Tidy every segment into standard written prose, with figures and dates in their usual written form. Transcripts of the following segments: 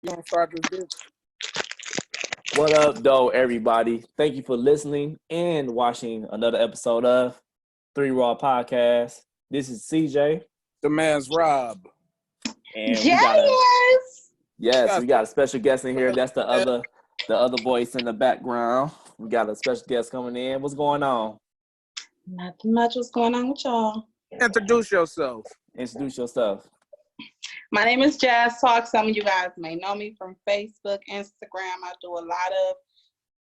You gonna start this bitch? What up, though, everybody? Thank you for listening and watching another episode of Three Raw Podcast. This is CJ, The man's Rob. and we Yes. got a special guest in here. That's the other voice in the background. We got a special guest coming in. What's going on? Nothing much. What's going on with y'all? Introduce yourself. Introduce yourself. My name is Jazz Talk. Some of you guys may know me from Facebook, Instagram. I do a lot of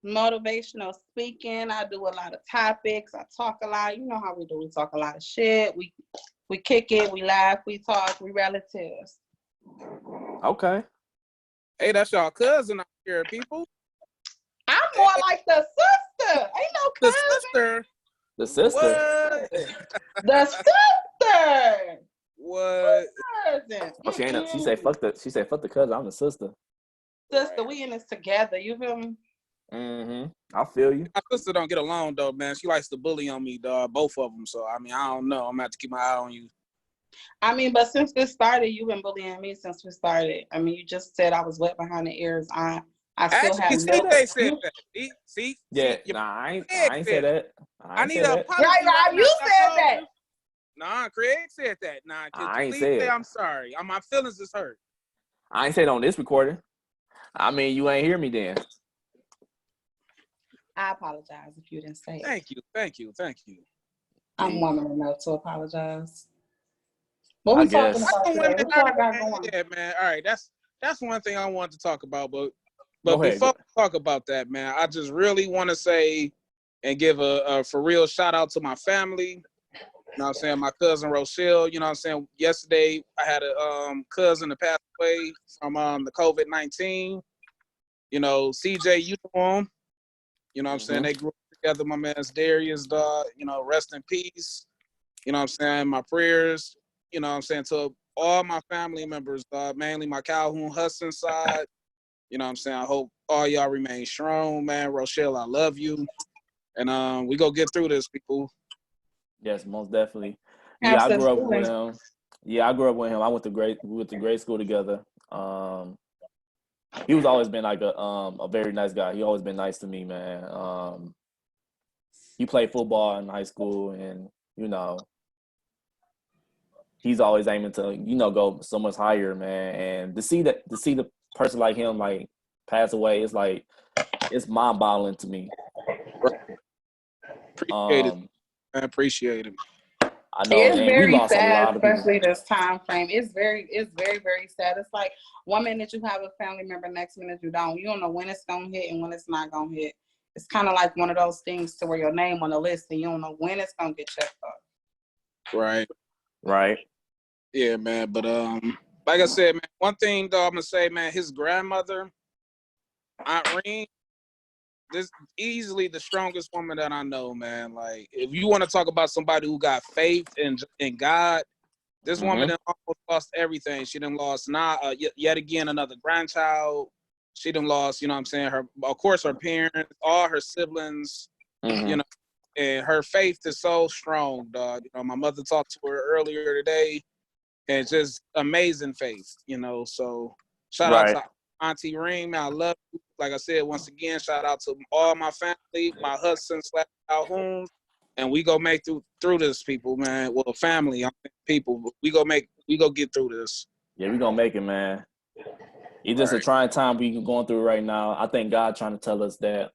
motivational speaking. I do a lot of topics. I talk a lot. You know how we do. We talk a lot of shit. We kick it. We laugh. We talk. We relatives. Okay. Hey, that's y'all cousin out here, people. I'm more like the sister. Ain't no The cousin. sister. The sister. What? The sister. What? Cousin. Oh, she ain't. She said fuck the. She said fuck the cousin. I'm the sister. Sister, we in this together. You feel me? I feel you. My sister don't get along though, man. She likes to bully on me, dog. Both of them. So I mean, I don't know. I'm gonna have to keep my eye on you. I mean, but since this started, you've been bullying me since we started. I mean, you just said I was wet behind the ears. I still Actually, have they said that. See? Yeah. See, Nah, I ain't say that. I need an apology. Right, Rob, you said that. Nah, Craig said that. Nah, I ain't please say it. I'm sorry. My feelings is hurt. I ain't say it on this recording. I mean, you ain't hear me then. I apologize if you didn't say it. Thank you. I'm woman enough to apologize. What I we talking guess. about today? What y'all got going? Yeah, man. All right, that's one thing I wanted to talk about. But Go ahead. before we talk about that, man, I just really want to say and give a for real shout out to my family. You know what I'm saying? My cousin Rochelle, you know what I'm saying? Yesterday, I had a cousin that passed away from the COVID-19. You know, CJ, you know him. You know what I'm saying? They grew up together. My man's Darius, dog. You know, rest in peace. You know what I'm saying? My prayers, you know what I'm saying, to all my family members, mainly my Calhoun Hudson side. You know what I'm saying? I hope all y'all remain strong, man. Rochelle, I love you. And we go get through this, people. Yes, most definitely. Yeah, I grew up with him. I went to grade school together. He was always been like a very nice guy. He always been nice to me, man. He played football in high school, and you know, he's always aiming to go so much higher, man. And to see the person like him like pass away, it's mind-boggling to me. Appreciate it. I appreciate it. I know, It's man. very We lost sad, a lot of people. especially this time frame. It's very, very sad. It's like one minute you have a family member, next minute you don't. You don't know when it's gonna hit and when it's not gonna hit. It's kind of like one of those things to where your name on the list and you don't know when it's gonna get checked off. Right. Yeah, man. But like I said, man, one thing though I'm gonna say, man, his grandmother, Aunt Reen, this easily the strongest woman that I know, man. Like, if you want to talk about somebody who got faith in God, this woman done almost lost everything. She done lost yet again another grandchild. She done lost, you know what I'm saying, of course, her parents, all her siblings, you know, and her faith is so strong, dog. You know, my mother talked to her earlier today, and just amazing faith, you know. So shout out to Auntie Reem, man, I love you. Like I said, once again, shout out to all my family, my Hudson / Calhoun, and we go make through this, people, man. Well, family, people, we go get through this. Yeah, we gonna make it, man. It's just a trying time we going through right now. I think God trying to tell us that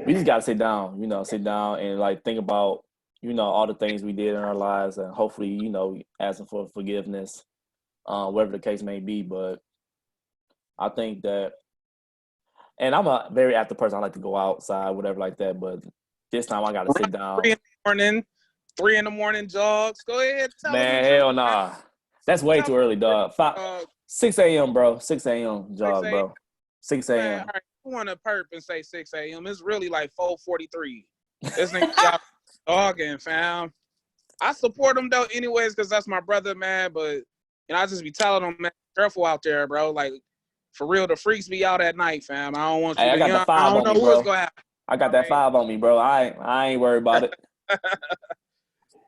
we just gotta sit down and like think about, all the things we did in our lives, and hopefully, asking for forgiveness, whatever the case may be. But I think that, and I'm a very active person. I like to go outside, whatever like that. But this time I got to sit down. 3 in the morning jogs. Go ahead. Man, hell nah. That's way too early, dog. 6 a.m., bro. 6 a.m. jog, bro. 6 a.m. Man, all right, you want to perp and say 6 a.m. It's really like 4:43. This nigga got dogging, fam. I support him though, anyways, because that's my brother, man. But I just be telling him, man, careful out there, bro. Like, for real, the freaks be out at night, fam. I don't want you I got the 5 I don't on know me, bro. what's gonna happen. I got that 5 on me, bro. I ain't worried about it.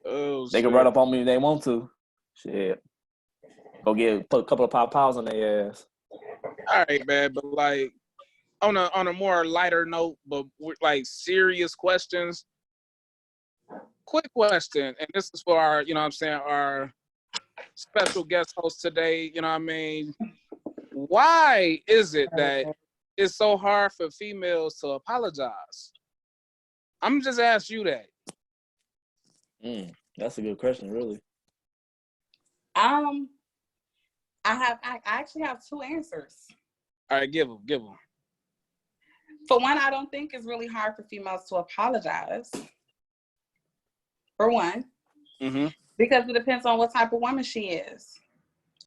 Oh, they can run up on me if they want to. Shit. put a couple of pows on their ass. All right, man, but like on a more lighter note, but with like serious questions. Quick question, and this is for our, you know what I'm saying, our special guest host today, you know what I mean? Why is it that it's so hard for females to apologize? I'm just ask you that. That's a good question, really. I actually have two answers. All right, give them. For one, I don't think it's really hard for females to apologize. For one, because it depends on what type of woman she is.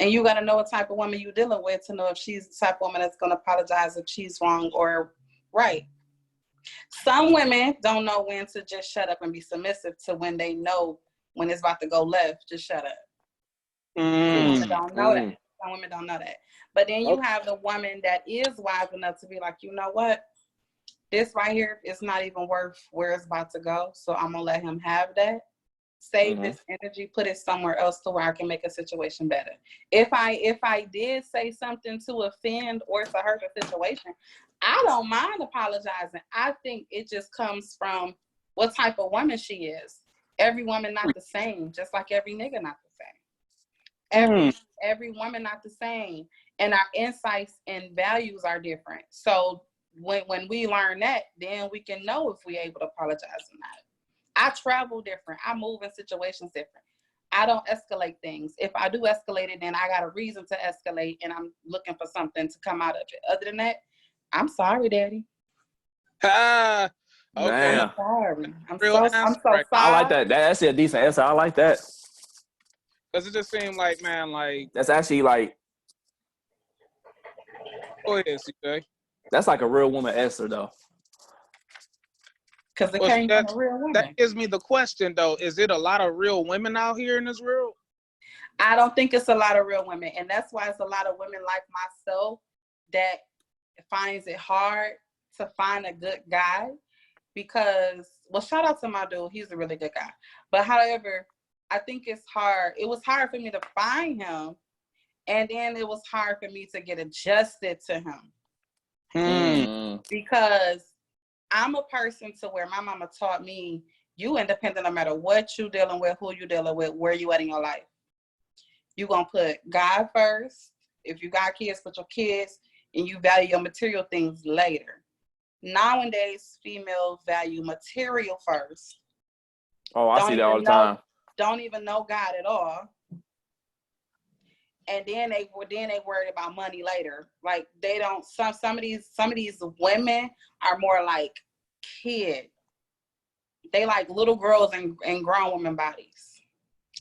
And you got to know what type of woman you're dealing with to know if she's the type of woman that's going to apologize if she's wrong or right. Some women don't know when to just shut up and be submissive to when they know when it's about to go left, just shut up. Some women don't know that. Some women don't know that. But then you have the woman that is wise enough to be like, you know what? This right here is not even worth where it's about to go. So I'm going to let him have that. Save this energy, put it somewhere else to where I can make a situation better. If I did say something to offend or to hurt a situation, I don't mind apologizing. I think it just comes from what type of woman she is. Every woman not the same, just like every nigga not the same. Every woman not the same. And our insights and values are different. So when we learn that, then we can know if we're able to apologize or not. I travel different. I move in situations different. I don't escalate things. If I do escalate it, then I got a reason to escalate and I'm looking for something to come out of it. Other than that, I'm sorry, Daddy. Okay. Damn. I'm sorry. I'm Real so answer, sorry. right? I like that. That's a decent answer. I like that. Because it just seemed like, man, like... That's actually like... Go ahead, CJ. That's like a real woman answer, though. Because it came from a real woman. That gives me the question, though. Is it a lot of real women out here in this world? I don't think it's a lot of real women. And that's why it's a lot of women like myself that finds it hard to find a good guy. Because, well, shout out to my dude. He's a really good guy. But however, I think it's hard. It was hard for me to find him. And then it was hard for me to get adjusted to him. Because I'm a person to where my mama taught me, you independent no matter what you dealing with, who you dealing with, where you at in your life. You gonna put God first. If you got kids, put your kids, and you value your material things later. Nowadays, females value material first. Oh, I see that all the time. Don't even know God at all. And then they worried about money later. Like they don't. Some of these women are more like kid. They like little girls and grown women bodies.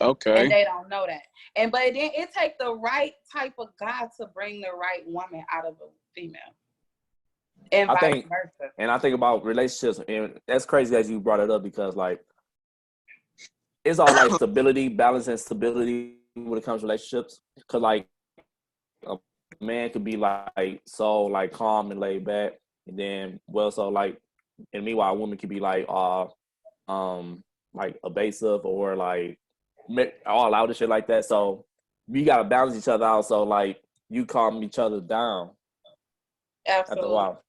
Okay. And they don't know that. But then it takes the right type of guy to bring the right woman out of a female. And vice versa. And I think about relationships, and that's crazy that you brought it up because like it's all like stability, balance, and stability when it comes to relationships. Cause like a man could be like so like calm and laid back, and then so like, and meanwhile a woman could be like evasive or like all out and shit like that. So we gotta balance each other out. So like you calm each other down. Absolutely. After a while.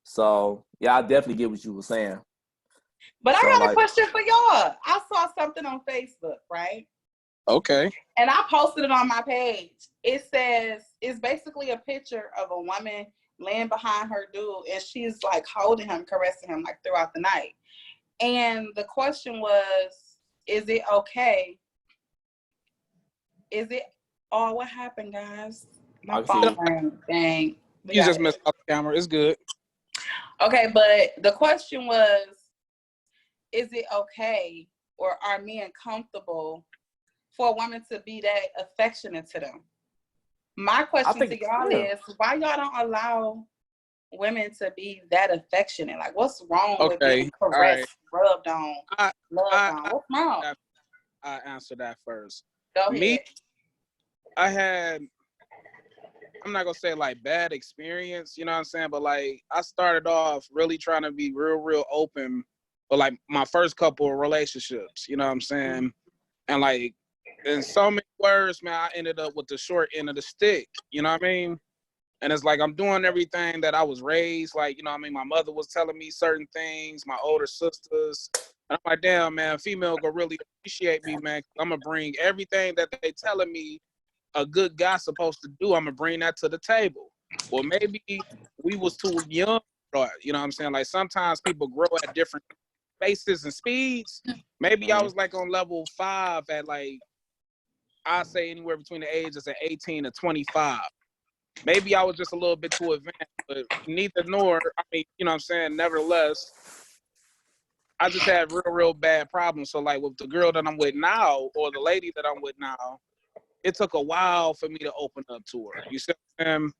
So yeah, I definitely get what you were saying. But so I got a question for y'all. I saw something on Facebook, right? Okay. And I posted it on my page. It says, it's basically a picture of a woman laying behind her dude, and she's like holding him, caressing him like throughout the night. And the question was, is it okay? What happened, guys? My phone rang. Dang. You just messed up the camera. It's good. Okay, but the question was, is it okay or are men comfortable for a woman to be that affectionate to them? My question to y'all is, why y'all don't allow women to be that affectionate? Like, what's wrong with being caressed, rubbed on, loved on? What's wrong? I answer that first. Go ahead. I'm not gonna say like bad experience, you know what I'm saying? But like I started off really trying to be real open, but like my first couple of relationships, you know what I'm saying? And like in so many words, man, I ended up with the short end of the stick. You know what I mean? And it's like I'm doing everything that I was raised. Like, you know what I mean? My mother was telling me certain things, my older sisters. And I'm like, damn, man, female gonna really appreciate me, man. I'm gonna bring everything that they telling me a good guy's supposed to do. I'm gonna bring that to the table. Or maybe we was too young, or, you know what I'm saying? Like sometimes people grow at different paces and speeds. Maybe I was like on level 5 at like, I say anywhere between the ages of 18 to 25. Maybe I was just a little bit too advanced, but neither nor, I mean, you know what I'm saying? Nevertheless, I just had real bad problems. So like with the girl that I'm with now, or the lady that I'm with now, it took a while for me to open up to her. You see what I'm saying?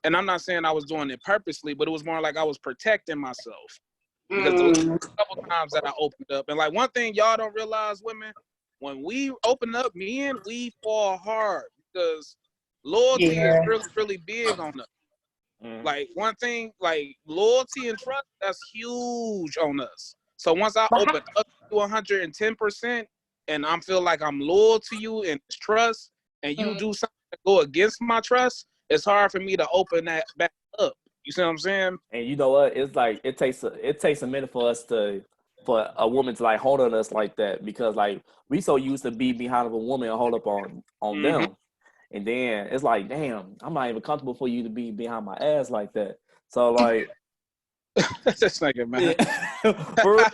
And I'm not saying I was doing it purposely, but it was more like I was protecting myself. Because the couple times that I opened up, and like one thing y'all don't realize, women, when we open up, men, we fall hard because loyalty is really big on us. Like one thing, like loyalty and trust, that's huge on us. So once I open up to 110%, and I feel like I'm loyal to you and trust, and you do something to go against my trust, it's hard for me to open that back up. You see what I'm saying? And you know what? It's like it takes a minute for a woman to like hold on us like that, because like we so used to be behind of a woman and hold up on them. And then it's like, damn, I'm not even comfortable for you to be behind my ass like that. So like That's like it, man. for real.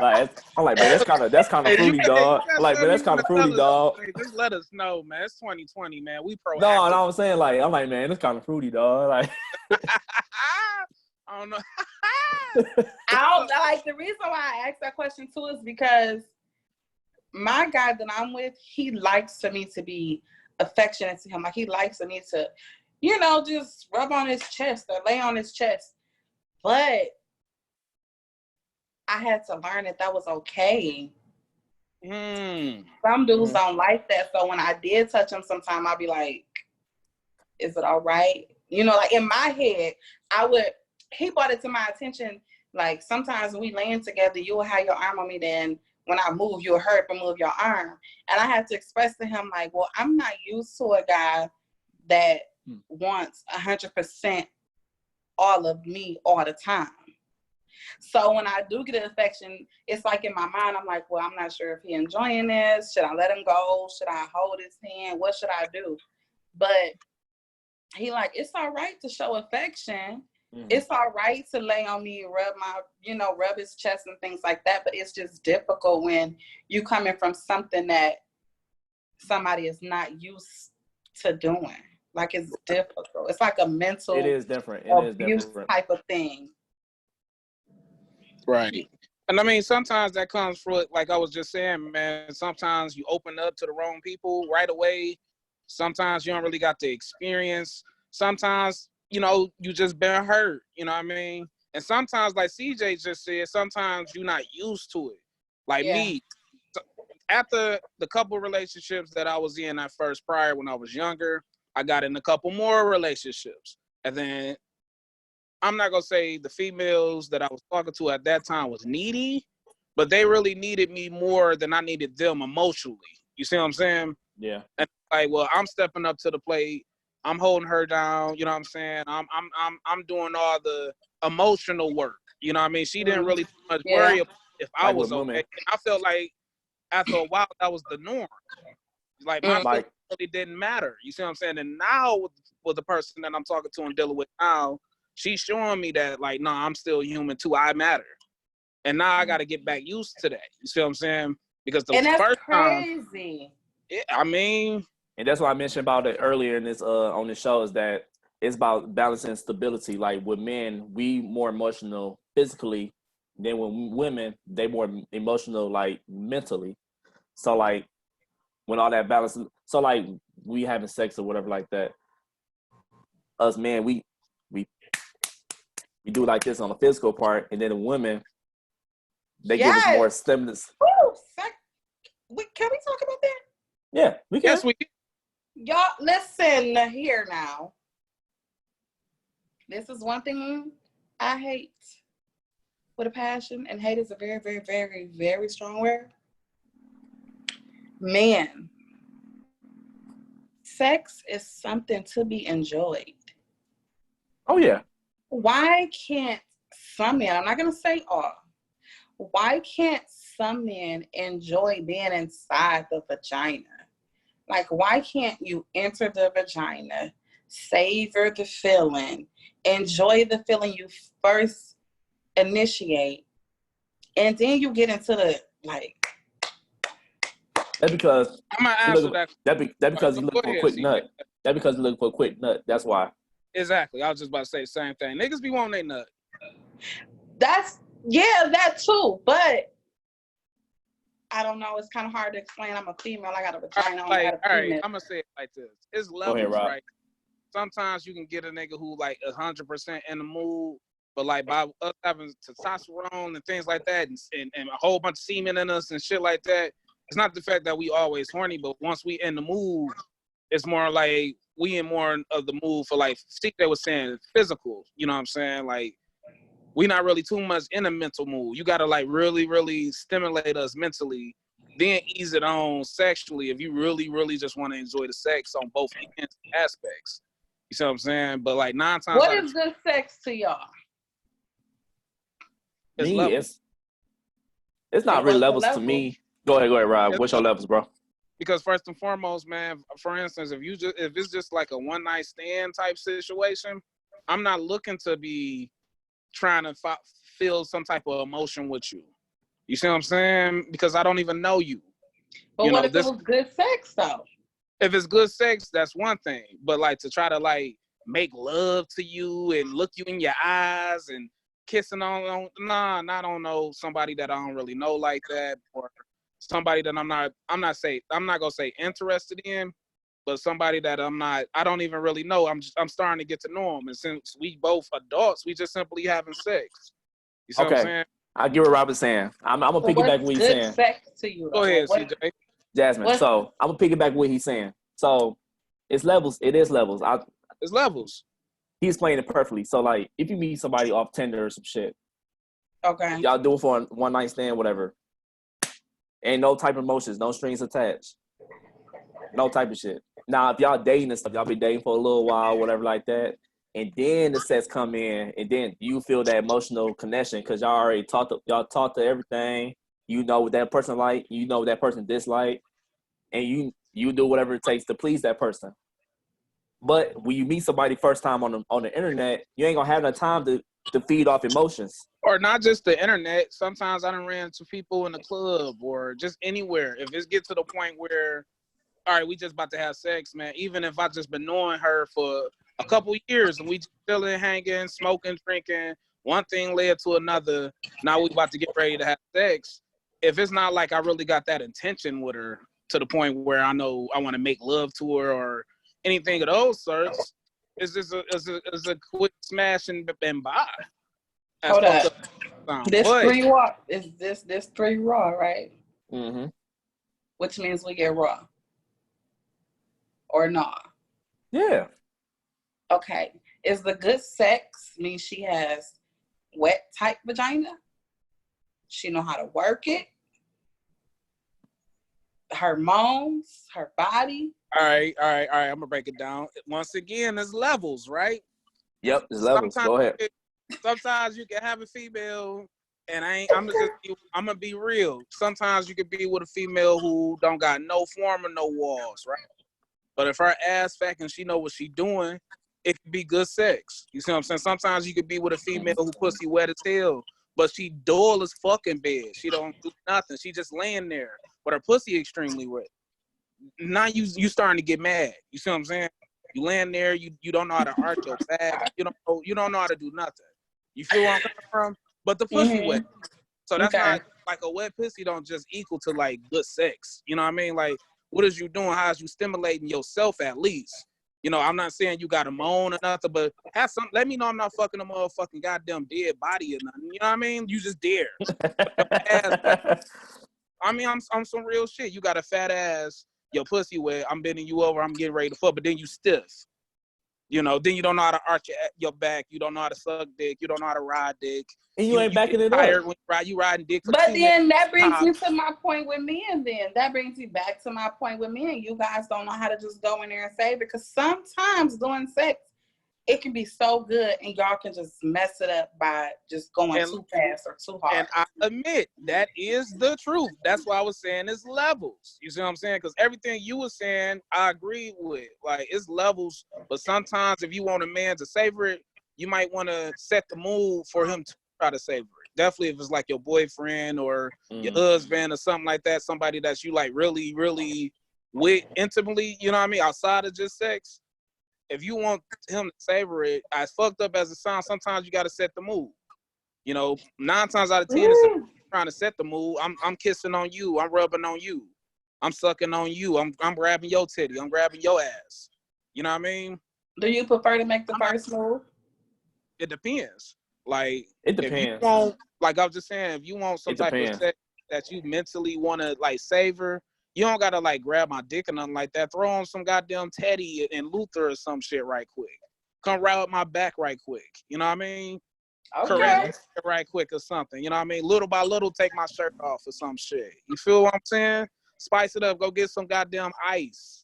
Like, I'm like, man, that's kind of fruity, dog. Like, man, that's kind of fruity, dog. Just let us know, man. It's 2020, man. We proactive. No, I'm saying, like, I'm like, man, it's kind of fruity, dog. Like, I don't know. I don't like, the reason why I asked that question too is because my guy that I'm with, he likes for me to be affectionate to him. Like he likes for me to, you know, just rub on his chest or lay on his chest. But I had to learn that was okay. Some dudes don't like that. So when I did touch him, sometime I'd be like, is it all right? You know, like in my head, he brought it to my attention. Like sometimes when we laying together, you'll have your arm on me, then when I move, you'll hurt to move your arm. And I had to express to him, like, well, I'm not used to a guy that wants 100% all of me all the time. So when I do get an affection, it's like in my mind, I'm like, well, I'm not sure if he's enjoying this. Should I let him go? Should I hold his hand? What should I do? But he like, it's all right to show affection. It's all right to lay on me, rub his chest and things like that. But it's just difficult when you coming from something that somebody is not used to doing. Like it's difficult. It's like a mental it is different. abuse type of thing. Right. And I mean, sometimes that comes from, like I was just saying, man, sometimes you open up to the wrong people right away. Sometimes you don't really got the experience. Sometimes, you know, you just been hurt, you know what I mean? And sometimes, like CJ just said, sometimes you're not used to it. Like me, after the couple relationships that I was in at first prior when I was younger, I got in a couple more relationships. And then I'm not going to say the females that I was talking to at that time was needy, but they really needed me more than I needed them emotionally. You see what I'm saying? Yeah. And like, well, I'm stepping up to the plate. I'm holding her down. You know what I'm saying? I'm doing all the emotional work. You know what I mean? She didn't really much worry about if I was okay. And I felt like after a while that was the norm. Like my feelings really didn't matter. You see what I'm saying? And now with the person that I'm talking to and dealing with now, she's showing me that like, no, I'm still human too. I matter. And now I got to get back used to that. You see what I'm saying? Because the first crazy. Time, I mean. And that's why I mentioned about it earlier in this on the show, is that it's about balancing stability. Like with men, we more emotional physically than with women, they more emotional like mentally. So like when all that balance, so like we having sex or whatever like that, us men, we do like this on the physical part, and then the women, they give us more stimulus. Can we talk about that? Yeah, we can. Yes, we can. Y'all, listen here now. This is one thing I hate with a passion, and hate is a very, very, very, very strong word. Man, sex is something to be enjoyed. Oh yeah. Why can't some men, I'm not going to say all, why can't some men enjoy being inside the vagina? Like, why can't you enter the vagina, savor the feeling, enjoy the feeling you first initiate, and then you get into the, like, That's because I'm gonna you answer look. that. That because you Go look for a ahead, quick CJ. nut. That because you looking for a quick nut. That's why. Exactly. I was just about to say the same thing. Niggas be wanting they nut. that too, but I don't know. It's kind of hard to explain. I'm a female. I got a vagina. I got a penis. I'm gonna say it like this. It's Go ahead, levels, Rob. right? Sometimes you can get a nigga who like 100% in the mood, but like by us having testosterone and things like that, and a whole bunch of semen in us and shit like that, it's not the fact that we always horny, but once we in the mood, it's more like we in more of the mood for like CJ was saying physical. You know what I'm saying? Like we not really too much in a mental mood. You gotta like really, really stimulate us mentally, then ease it on sexually if you really, really just want to enjoy the sex on both ends aspects. You see what I'm saying? But like 9 times What out of is good sex to y'all? it's Me, levels. it's not And really what's the levels to level? me. Go ahead, Rob. It's What's your levels, bro? Because first and foremost, man, for instance, if it's just like a one night stand type situation, I'm not looking to be trying to feel some type of emotion with you. You see what I'm saying? Because I don't even know you. But You what know, if it was good sex though? if it's good sex, that's one thing. But like to try to like make love to you and look you in your eyes and kissing on I don't know somebody that I don't really know like that, or somebody that I'm not gonna say interested in, but somebody that I don't even really know. I'm starting to get to know them, and since we both adults, we just simply having sex. You see what I'm Okay, saying? I get what Rob is saying. I'm gonna But piggyback what's what he's good saying, sex to you though? Go ahead, Like, CJ. Jasmine. what? So I'm gonna piggyback what he's saying. So it's levels. It is levels. It's levels. He's playing it perfectly. So like, if you meet somebody off Tinder or some shit, Okay. y'all do it for a one night stand, whatever. Ain't no type of emotions, no strings attached, no type of shit. Now, if y'all dating and stuff, y'all be dating for a little while, whatever like that, and then the sets come in, and then you feel that emotional connection because y'all talked to everything. You know what that person like, you know what that person dislike, and you do whatever it takes to please that person. But when you meet somebody first time on the internet, you ain't gonna have no time to feed off emotions. Or not just the internet. Sometimes I done ran into people in the club or just anywhere. If it gets to the point where, all right, we just about to have sex, man. Even if I just been knowing her for a couple years and we just chilling, hanging, smoking, drinking, one thing led to another. Now we about to get ready to have sex. If it's not like I really got that intention with her to the point where I know I want to make love to her or anything of those sorts, it's just a quick smash and bye. As Hold fucked up. up sound. This But 3 raw is this 3 raw, right? Mm-hmm. Which means we get raw. Or not. Yeah. Okay. Is the good sex mean she has wet tight vagina? She know how to work it. Her moans, her body. all right. I'm gonna break it down. Once again, there's levels, right? Yep. There's levels. Go ahead. Sometimes you can have a female, and I'm gonna be real. Sometimes you could be with a female who don't got no form or no walls, right? But if her ass fat and she know what she doing, it could be good sex. You see what I'm saying? Sometimes you could be with a female who pussy wet as hell, but she dull as fucking bed. She don't do nothing. She just laying there, but her pussy extremely wet. Now you starting to get mad. You see what I'm saying? You laying there, you don't know how to arch your back. You don't know how to do nothing. You feel where I'm coming from? But the pussy wet. So that's Okay. not like a wet pussy don't just equal to like good sex. You know what I mean? Like what is you doing? How is you stimulating yourself at least? You know, I'm not saying you gotta moan or nothing, but have some let me know I'm not fucking a motherfucking goddamn dead body or nothing. You know what I mean? You just dare. I mean, I'm some real shit. You got a fat ass, your pussy wet, I'm bending you over, I'm getting ready to fuck, but then you stiff. You know, then you don't know how to arch your back. You don't know how to suck dick. You don't know how to ride dick. And you ain't backing get it tired up. when you riding dick for But 2 minutes. then that brings me tops. to my point with men. Then that brings me back to my point with men. You guys don't know how to just go in there and save it, because sometimes doing sex, it can be so good and y'all can just mess it up by just going too fast or too hard. And I admit that is the truth. That's why I was saying it's levels. You see what I'm saying? Because everything you were saying, I agree with. Like, it's levels. But sometimes if you want a man to savor it, you might want to set the mood for him to try to savor it. Definitely if it's like your boyfriend or your husband or something like that, somebody that you like really, really with intimately, you know what I mean, outside of just sex. If you want him to savor it, as fucked up as it sounds, sometimes you got to set the mood. You know, 9 times out of 10, it's trying to set the mood. I'm kissing on you. I'm rubbing on you. I'm sucking on you. I'm grabbing your titty. I'm grabbing your ass. You know what I mean? Do you prefer to make the first move? It depends. Like, It if you depends. want, like I was just saying, if you want some It type depends. of sex that you mentally want to like savor, you don't gotta like grab my dick or nothing like that. Throw on some goddamn Teddy and Luther or some shit right quick. Come rub my back right quick. You know what I mean? Okay. Caress it right quick or something. You know what I mean? Little by little, take my shirt off or some shit. You feel what I'm saying? Spice it up. Go get some goddamn ice.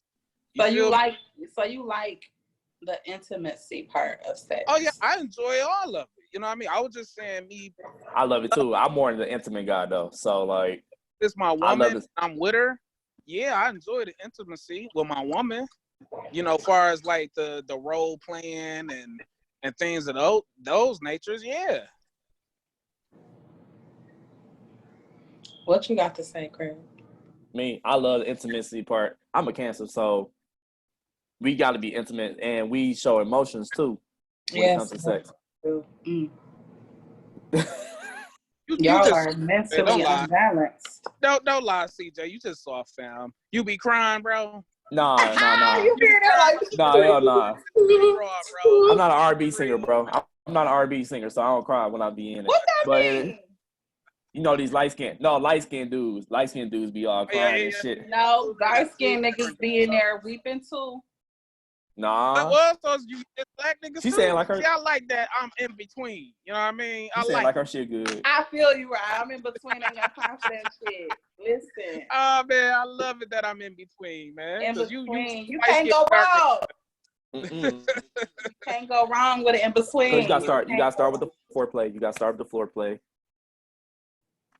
So you feel me? like the intimacy part of sex. Oh yeah, I enjoy all of it. You know what I mean? I was just saying, me, I love it too. I'm more of the intimate guy though. So like, this my I love woman. this. I'm with her. Yeah, I enjoy the intimacy with my woman. You know, far as like the role playing and things of those natures. Yeah. What you got to say, Craig? Me, I love the intimacy part. I'm a Cancer, so we got to be intimate and we show emotions too when it comes to sex. Mm. You Y'all just, are don't mentally lie. unbalanced. Don't lie, CJ. You just soft, fam. You be crying, bro. Nah. You hear that? Nah, hell nah. Bro. I'm not an R&B singer, bro. I'm not an R&B singer, so I don't cry when I be in it. What that But mean? you know these light skinned dudes be all crying and shit. No, dark skinned niggas be in there weeping too. Nah. Well, so you just black niggas She too? saying like her. See, I like that. I'm in between. You know what I mean? She I saying like like her shit good. I feel you, right? I'm in between. I ain't got time for that shit. Listen, Oh man, I love it that I'm in between, man. in 'Cause between, you light can't go skin, dark wrong. Mm-mm. You can't go wrong with it in between. Cause you gotta start with the foreplay. You gotta start with the foreplay.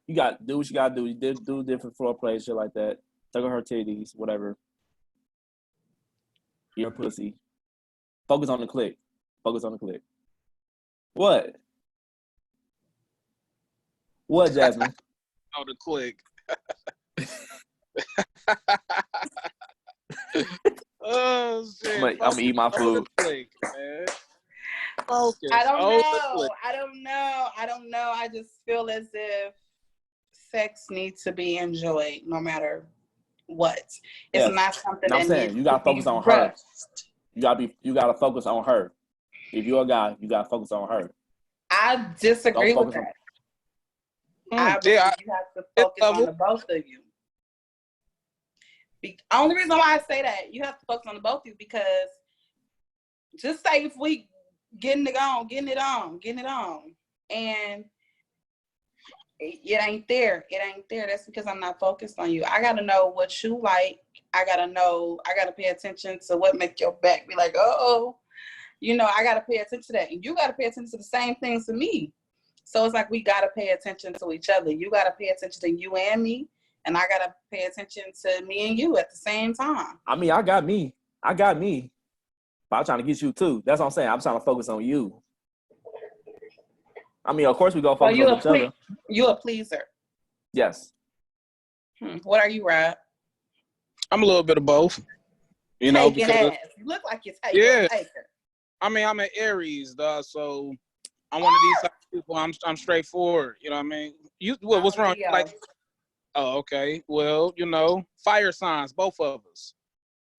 You got do what you gotta do. You do different foreplay, shit like that. Tug on her titties, whatever. Your pussy. Focus on the click. Focus on the click. What? What, Jasmine? Oh, the click. Oh shit! I'm gonna eat my food. Click, man. Focus. I don't Oh, the know. click. I don't know. I just feel as if sex needs to be enjoyed no matter what. It's Yes. not something And I'm that saying needs you gotta to be focus on rushed. her. You gotta focus on her. If you're a guy, you gotta focus on her. I disagree Don't with focus that. I believe you have to focus on the both of you. Only reason why I say that, you have to focus on the both of you, because just say if we getting it on, and it ain't there. That's because I'm not focused on you. I gotta know what you like. I gotta pay attention to what make your back be like, oh, you know, I gotta pay attention to that. And you gotta pay attention to the same things to me. So it's like we gotta pay attention to each other. You gotta pay attention to you and me, and I gotta pay attention to me and you at the same time. I mean, I got me. But I'm trying to get you too. That's what I'm saying. I'm trying to focus on you. I mean, of course we go focus on each other. You a pleaser. Yes. What are you, Rob? I'm a little bit of both. You know, taking because ass. You look like you're taking taker. I mean, I'm an Aries, dog, so I'm one of these type of people. I'm straightforward. You know what I mean? What's wrong? Like, oh, okay. Well, you know, fire signs, both of us.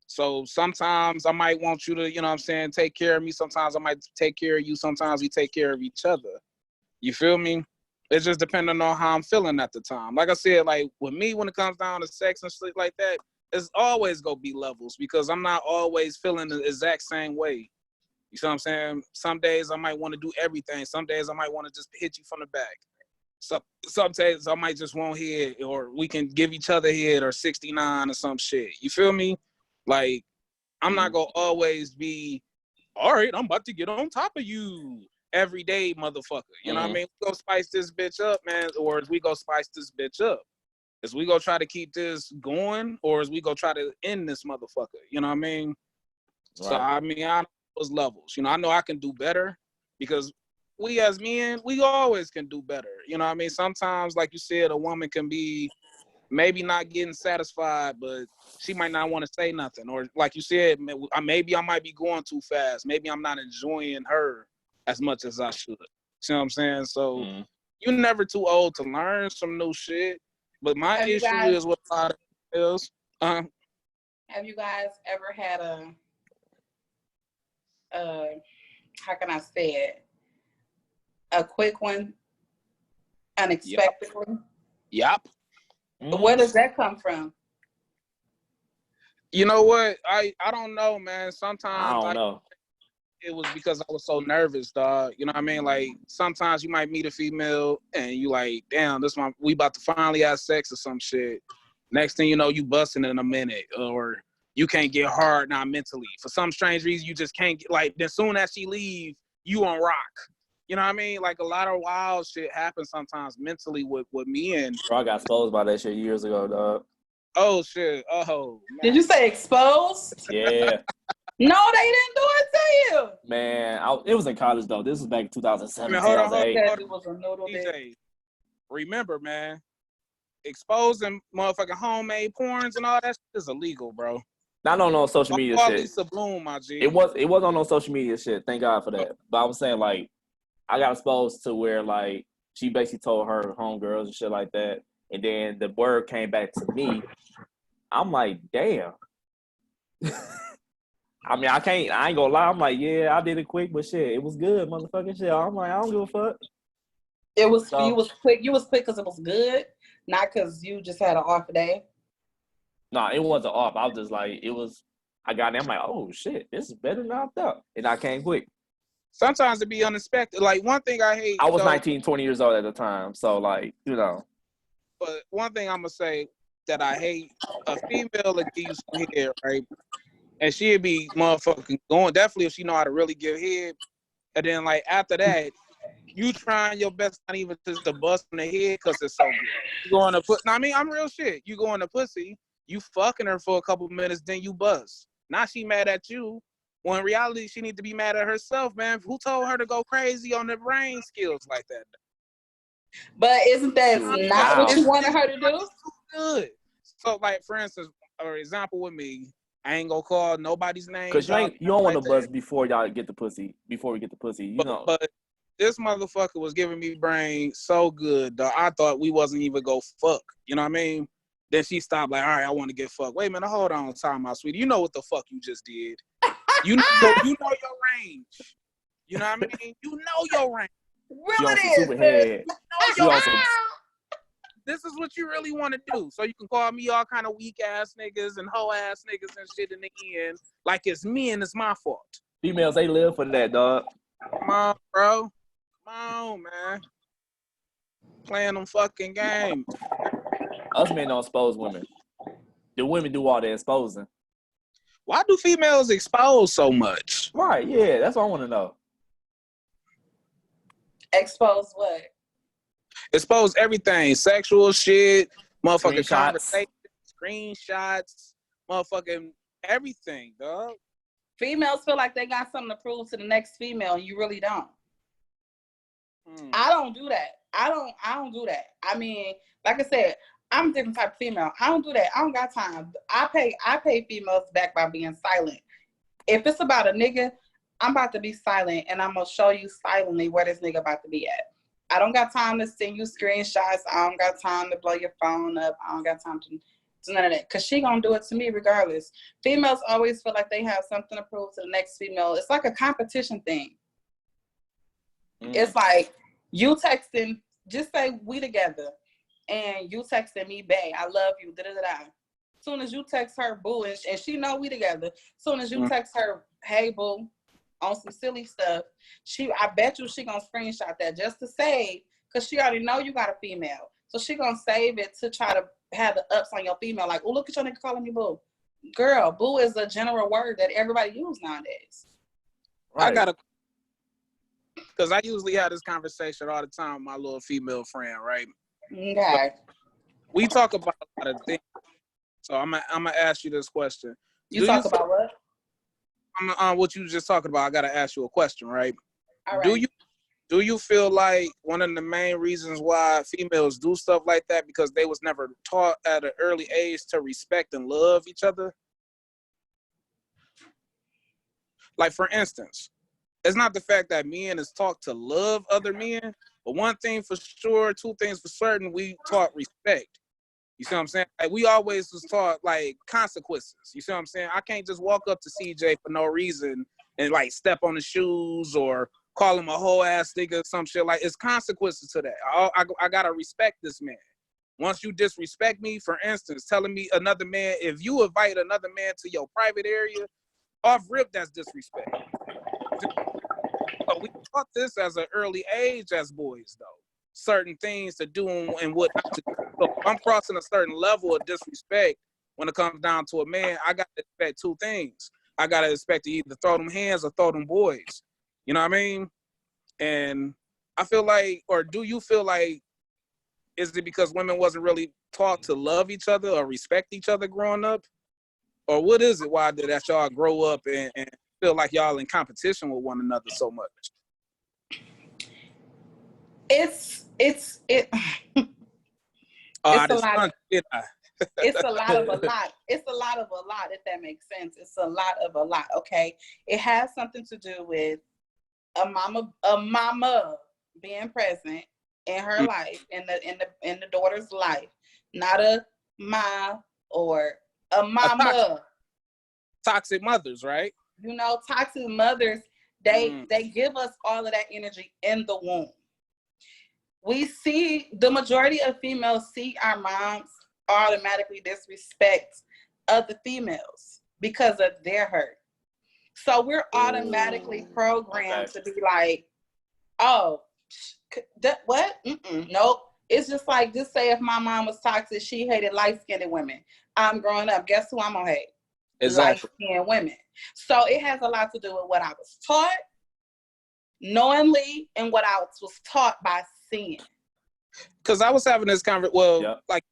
So sometimes I might want you to, you know what I'm saying, take care of me. Sometimes I might take care of you. Sometimes we take care of each other. You feel me? It's just depending on how I'm feeling at the time. Like I said, like with me, when it comes down to sex and shit like that, it's always gonna be levels, because I'm not always feeling the exact same way. You see what I'm saying? Some days I might want to do everything. Some days I might want to just hit you from the back. Some days I might just want head, or we can give each other head, or 69 or some shit. You feel me? Like, I'm not gonna always be, all right, I'm about to get on top of you every day, motherfucker. You know what I mean? We go spice this bitch up, man, or as we go spice this bitch up. Is we go try to keep this going, or is we go try to end this motherfucker? You know what I mean? Right. So, I mean, I know those levels. You know, I know I can do better because we as men, we always can do better. You know what I mean? Sometimes, like you said, a woman can be maybe not getting satisfied, but she might not want to say nothing. Or like you said, maybe I might be going too fast. Maybe I'm not enjoying her as much as I should. See what I'm saying? So you're never too old to learn some new shit. But my issue is with a lot of girls. Have you guys ever had how can I say it? A quick one, unexpectedly? Yep. Where does that come from? You know what? I don't know, man. Sometimes I don't know. It was because I was so nervous, dog. You know what I mean? Like, sometimes you might meet a female and you like, damn, we about to finally have sex or some shit. Next thing you know, you busting in a minute, or you can't get hard now mentally. For some strange reason, you just can't get, like, as soon as she leave, you on rock. You know what I mean? Like, a lot of wild shit happens sometimes mentally with me. And bro, I got exposed by that shit years ago, dog. Oh, shit. Oh, man. Did you say exposed? Yeah. No, they didn't do it to you. Man, it was in college, though. This was back in 2007, Man, hold on. DJ, remember, man, exposing motherfucking homemade porns and all that shit is illegal, bro. Not on no social media shit. Lisa Bloom, my G. It wasn't on no social media shit. Thank God for that. But I was saying, like, I got exposed to where, like, she basically told her homegirls and shit like that. And then the word came back to me. I'm like, damn. I mean, I ain't gonna lie. I'm like, yeah, I did it quick, but shit, it was good, motherfucking shit. I'm like, I don't give a fuck. You was quick. You was quick because it was good, not because you just had an off day. No, it wasn't off. I was just like, I got in there, I'm like, oh shit, this is better than I thought. And I came quick. Sometimes it be unexpected. Like, one thing I hate. I was 19, 20 years old at the time. So, like, you know. But one thing I'm going to say that I hate, a female that gives some head, right? And she'd be motherfucking going, definitely if she know how to really give head. And then, like, after that, you trying your best not even just to bust in the head because it's so good. You going to put, I mean, I'm real shit. You going to pussy, you fucking her for a couple minutes, then you bust. Now she mad at you. When in reality, she need to be mad at herself, man. Who told her to go crazy on the brain skills like that? But isn't that not what you wanted her to do? Good. So, like, for instance, or example with me, I ain't gonna call nobody's name. Because you don't want to buzz before y'all get the pussy. Before we get the pussy, you know. But this motherfucker was giving me brain so good, dog. I thought we wasn't even go fuck. You know what I mean? Then she stopped, like, all right, I want to get fucked. Wait a minute, hold on, time out, sweetie. You know what the fuck you just did? You know your range. You know what I mean? You know your range. Really it is. This is what you really want to do. So you can call me all kind of weak ass niggas and hoe ass niggas and shit in the end. Like it's me and it's my fault. Females, they live for that, dog. Come on, bro. Come on, man. Playing them fucking games. Us men don't expose women. The women do all the exposing. Why do females expose so much? Right, yeah, that's what I want to know. Expose what? Expose everything. Sexual shit, motherfucking conversations, screenshots, motherfucking everything, dog. Females feel like they got something to prove to the next female, and you really don't. I don't do that. I don't do that. I mean, like I said, I'm a different type of female. I don't do that. I don't got time. I pay females back by being silent. If it's about a nigga, I'm about to be silent, and I'm gonna show you silently where this nigga about to be at. I don't got time to send you screenshots. I don't got time to blow your phone up. I don't got time to do none of that. Because she gonna do it to me regardless. Females always feel like they have something to prove to the next female. It's like a competition thing. It's like you texting, just say we together, and you texting me, bae, I love you, da-da-da-da. Soon as you text her, boo, and she know we together. Soon as you text her, hey, boo, on some silly stuff, I bet you she gonna screenshot that just to save, because she already know you got a female. So she gonna save it to try to have the ups on your female. Like, oh, look at your nigga calling me boo. Girl, boo is a general word that everybody use nowadays. Right. I got a, because I usually have this conversation all the time with my little female friend, right? Okay. So we talk about a lot of things. So I'm gonna ask you this question. You talk about what? What you just talking about? I gotta ask you a question, right? All right. Do you feel like one of the main reasons why females do stuff like that because they was never taught at an early age to respect and love each other? Like, for instance, it's not the fact that men is taught to love other men, but one thing for sure, two things for certain, we taught respect. You see what I'm saying? Like, we always was taught like consequences. You see what I'm saying? I can't just walk up to CJ for no reason and like step on his shoes or call him a whole ass nigga or some shit. Like, it's consequences to that. I gotta respect this man. Once you disrespect me, for instance, telling me another man, if you invite another man to your private area, off rip, that's disrespect. So we taught this as an early age as boys, though. Certain things to do and what not to do. So if I'm crossing a certain level of disrespect when it comes down to a man, I got to expect two things. I got to expect to either throw them hands or throw them boys. You know what I mean? And I feel like, or do you feel like, is it because women wasn't really taught to love each other or respect each other growing up? Or what is it? Why did that y'all grow up and feel like y'all in competition with one another so much? It's a lot. It's a lot of a lot. It's a lot of a lot, if that makes sense. It's a lot of a lot. Okay, it has something to do with a mama being present in her life, in the daughter's life, not a ma or a mama. Toxic mothers, right? You know, toxic mothers. They give us all of that energy in the womb. We see the majority of females see our moms automatically disrespect other females because of their hurt. So we're automatically programmed to be like, oh, what? Nope. It's just like, just say if my mom was toxic, she hated light-skinned women. I'm growing up. Guess who I'm gonna hate? Exactly. Light-skinned women. So it has a lot to do with what I was taught knowingly and what I was taught by seeing. Because I was having this conversation. Like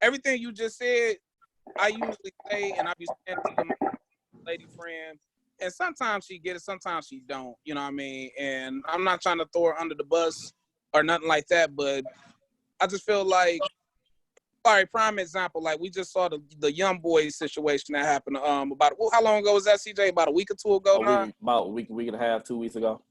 everything you just said, I usually say, and I be saying to my lady friend, and sometimes she get it, sometimes she don't. You know what I mean? And I'm not trying to throw her under the bus or nothing like that, but I just feel like, all right, prime example, like we just saw the young boy situation that happened about, how long ago was that, CJ? About a week or two ago now? About a week and a half, 2 weeks ago.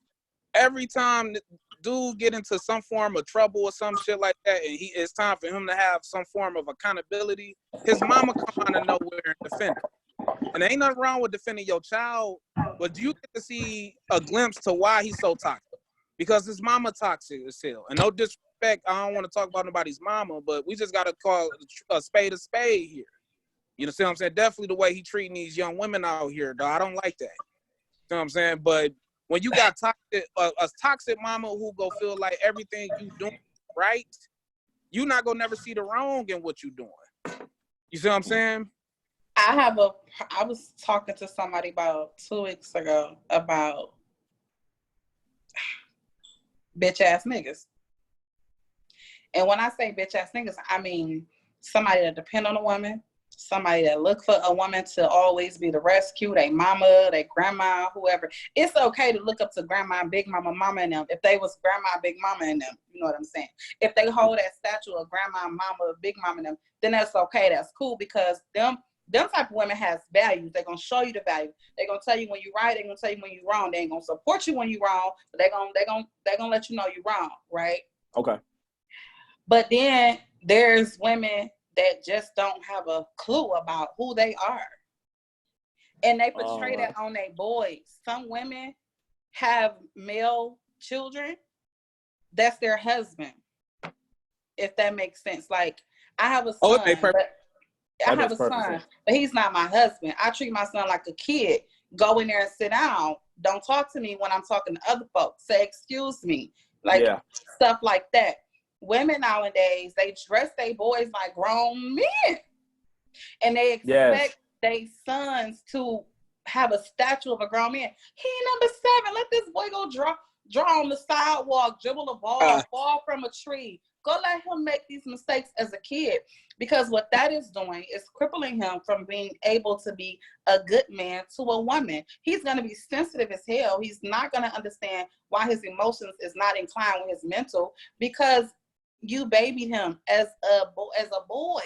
Every time dude get into some form of trouble or some shit like that, and it's time for him to have some form of accountability, his mama come out of nowhere and defend him. And there ain't nothing wrong with defending your child, but do you get to see a glimpse to why he's so toxic? Because his mama toxic as hell. And no disrespect, I don't want to talk about nobody's mama, but we just got to call a spade here. You know what I'm saying? Definitely the way he treating these young women out here, though. I don't like that. You know what I'm saying? But when you got a toxic mama who go feel like everything you doing right, you not gonna never see the wrong in what you doing. You see what I'm saying? I was talking to somebody about 2 weeks ago about bitch ass niggas. And when I say bitch ass niggas, I mean somebody that depend on a woman, somebody that look for a woman to always be the rescue, they mama, they grandma, whoever. It's okay to look up to grandma, big mama, mama and them. If they was grandma, big mama and them, you know what I'm saying? If they hold that statue of grandma, mama, big mama and them, then that's okay. That's cool, because them type of women has values. They're gonna show you the value. They're gonna tell you when you're right. They're gonna tell you when you're wrong. They ain't gonna support you when you're wrong, but they're gonna let you know you're wrong, right? Okay. But then there's women that just don't have a clue about who they are. And they portray that on their boys. Some women have male children, that's their husband, if that makes sense. Like, I have a son, but he's not my husband. I treat my son like a kid. Go in there and sit down. Don't talk to me when I'm talking to other folks. Say excuse me, like Yeah. stuff like that. Women nowadays, they dress their boys like grown men, and they expect their sons to have a statue of a grown man. He number 7. Let this boy go draw on the sidewalk, dribble a ball, fall from a tree. Go let him make these mistakes as a kid, because what that is doing is crippling him from being able to be a good man to a woman. He's going to be sensitive as hell. He's not going to understand why his emotions is not inclined with his mental, because you babied him as a boy.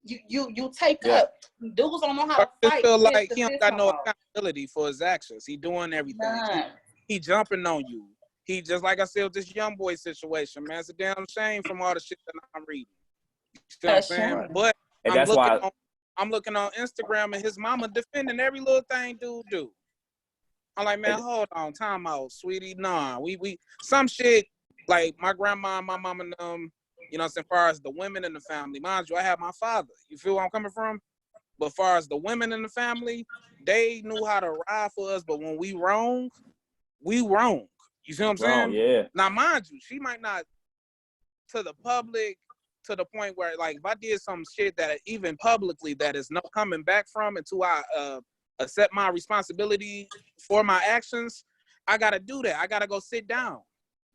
You take up. Dudes don't know how to I fight. feel like he don't got no accountability for his actions. He doing everything. None. He jumping on you. He just, like I said with this young boy situation, man. It's a damn shame from all the shit that I'm reading. You see what I'm saying? But and I'm looking on Instagram and his mama defending every little thing dude do. I'm like, man, hold on, time out, sweetie. Nah, we some shit like my grandma and my mama and them, you know, as far as the women in the family. Mind you, I have my father. You feel where I'm coming from? But as far as the women in the family, they knew how to ride for us. But when we wrong, we wrong. You see what I'm saying? Yeah. Now, mind you, she might not to the public to the point where, like, if I did some shit that even publicly that is no coming back from until I accept my responsibility for my actions, I got to do that. I got to go sit down.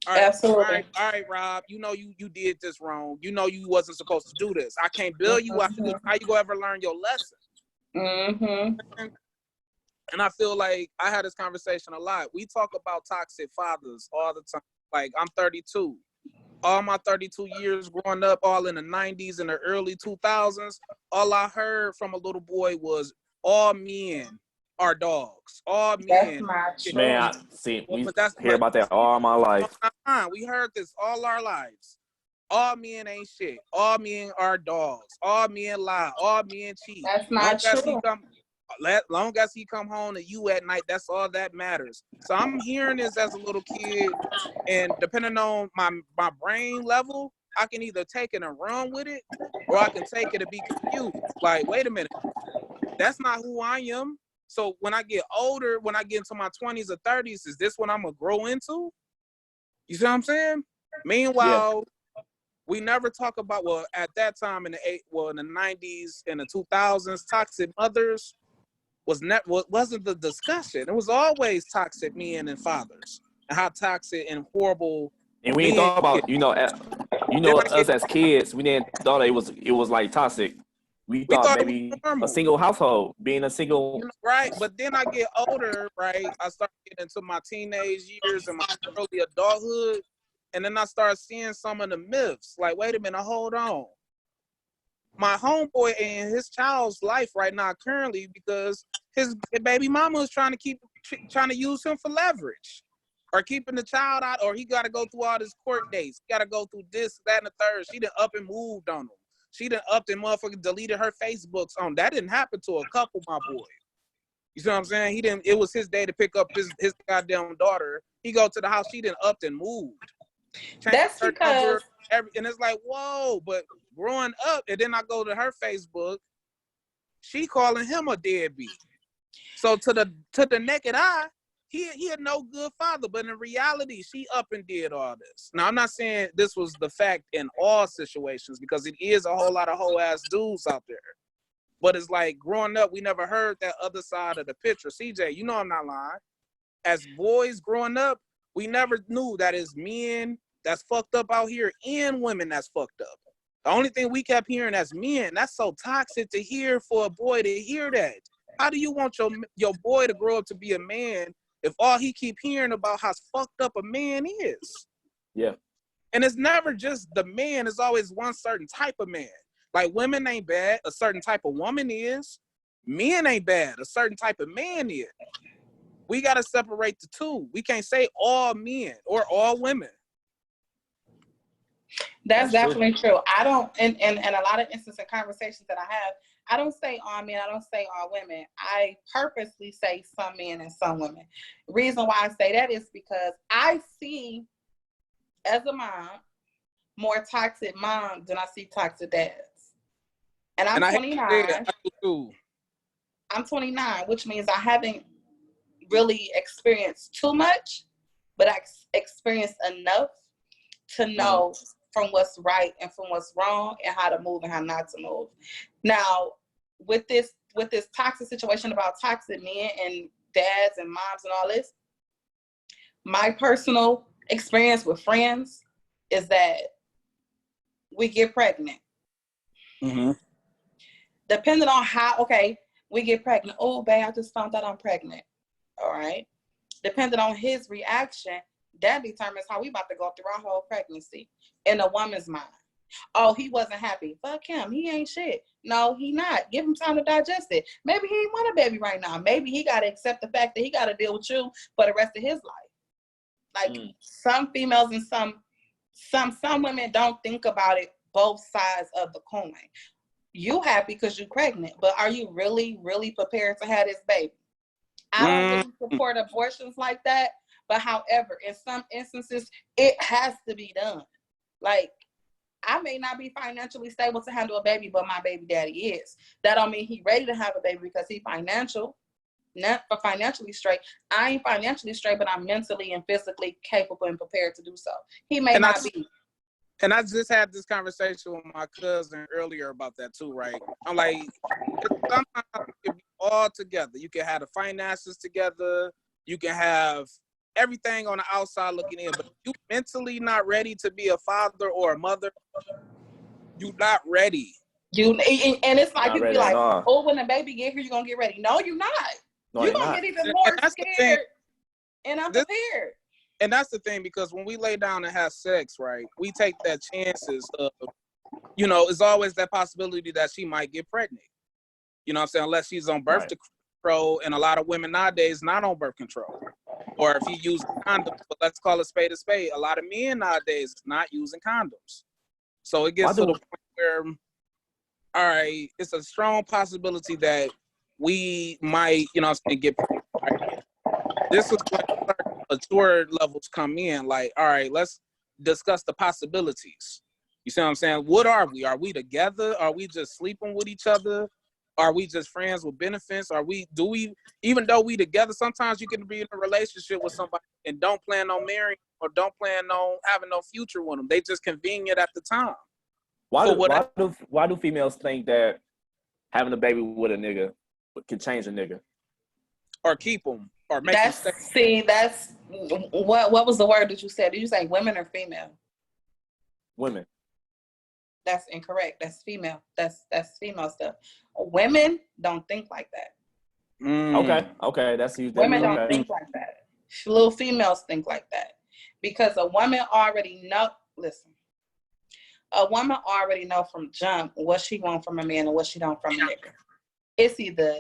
All right, Absolutely. All right, Rob, you know you did this wrong. You know you wasn't supposed to do this. I can't bill you out to do. How you gonna ever learn your lesson? Mm-hmm. And I feel like I had this conversation a lot. We talk about toxic fathers all the time. Like, I'm 32. All my 32 years growing up, all in the 90s and the early 2000s, all I heard from a little boy was all men are dogs. All men. That's not Man, we hear about that all my life. We heard this all our lives. All men ain't shit. All men are dogs. All men lie. All men cheat. That's not true. Long as he come home to you at night, that's all that matters. So I'm hearing this as a little kid, and depending on my brain level, I can either take it and run with it, or I can take it and be confused. Like, wait a minute, that's not who I am. So when I get older, when I get into my 20s or 30s, is this what I'm gonna grow into? You see what I'm saying? Meanwhile, we never talk about, well, at that time in the 90s and the 2000s, toxic mothers wasn't the discussion. It was always toxic men and fathers, and how toxic and horrible. And we didn't talk about, us as kids. We didn't thought it was like toxic. We thought maybe a single household, being a single. Right, but then I get older, right? I start getting into my teenage years and my early adulthood, and then I start seeing some of the myths. Like, wait a minute, hold on. My homeboy in his child's life right now currently, because his baby mama is trying to use him for leverage, or keeping the child out, or he got to go through all his court dates. He got to go through this, that, and the third. She done up and moved on him. She done upped and motherfucking deleted her Facebooks on. That didn't happen to a couple, my boy. You see what I'm saying? It was his day to pick up his goddamn daughter. He go to the house. She done upped and moved. That's because and it's like, whoa, but growing up, and then I go to her Facebook, she calling him a deadbeat. So to the naked eye, he a no good father, but in reality, she up and did all this. Now, I'm not saying this was the fact in all situations, because it is a whole lot of whole ass dudes out there. But it's like, growing up, we never heard that other side of the picture. CJ, you know I'm not lying. As boys growing up, we never knew that it's men that's fucked up out here and women that's fucked up. The only thing we kept hearing as men, that's so toxic to hear for a boy to hear that. How do you want your boy to grow up to be a man if all he keep hearing about how fucked up a man is? Yeah. And it's never just the man, it's always one certain type of man. Like, women ain't bad, a certain type of woman is. Men ain't bad, a certain type of man is. We got to separate the two. We can't say all men or all women. That's definitely true. I don't, in a lot of instances and conversations that I have, I don't say all men, I don't say all women. I purposely say some men and some women. The reason why I say that is because I see, as a mom, more toxic moms than I see toxic dads. And I'm 29. I'm 29, which means I haven't really experienced too much, but I experienced enough to know from what's right and from what's wrong and how to move and how not to move. Now, with this toxic situation about toxic men and dads and moms and all this, my personal experience with friends is that we get pregnant. Mm-hmm. Depending on how, we get pregnant. Oh, babe, I just found out I'm pregnant. All right. Depending on his reaction, that determines how we about to go through our whole pregnancy in a woman's mind. Oh, he wasn't happy. Fuck him. He ain't shit. No, he not. Give him time to digest it. Maybe he ain't want a baby right now. Maybe he got to accept the fact that he got to deal with you for the rest of his life. Like some females and some women don't think about it both sides of the coin. You happy because you're pregnant, but are you really, really prepared to have this baby? I don't really support abortions like that, but however, in some instances, it has to be done. Like, I may not be financially stable to handle a baby, but my baby daddy is. That don't mean he ready to have a baby because he not for financially straight. I ain't financially straight, but I'm mentally and physically capable and prepared to do so. He may not be. And I just had this conversation with my cousin earlier about that too, right? I'm like, sometimes it can be all together. You can have the finances together. You can have everything on the outside looking in, but you mentally not ready to be a father or a mother. You not ready. And it's like, people be like, oh, when the baby get here, you're going to get ready. No, you're not. No, you're going to get even more scared and unprepared. And that's the thing, because when we lay down and have sex, right, we take that chances of, it's always that possibility that she might get pregnant. You know what I'm saying? Unless she's on birth control, and a lot of women nowadays not on birth control. Or if you use condoms, but let's call a spade. A lot of men nowadays is not using condoms. So it gets to the point where, all right, it's a strong possibility that we might, get pregnant. Right? This is when mature levels come in. Like, all right, let's discuss the possibilities. You see what I'm saying? What are we? Are we together? Are we just sleeping with each other? Are we just friends with benefits? Even though we together, sometimes you can be in a relationship with somebody and don't plan on marrying or don't plan on having no future with them. They just convenient at the time. Why do females think that having a baby with a nigga can change a nigga? Or keep them? Or make them stay? That's what was the word that you said? Did you say women or female? Women. That's incorrect. That's female. That's female stuff. Women don't think like that. Okay. That's you. Women don't think like that. Little females think like that because a woman already know. Listen, a woman already know from jump what she want from a man and what she don't from a nigga. It's either,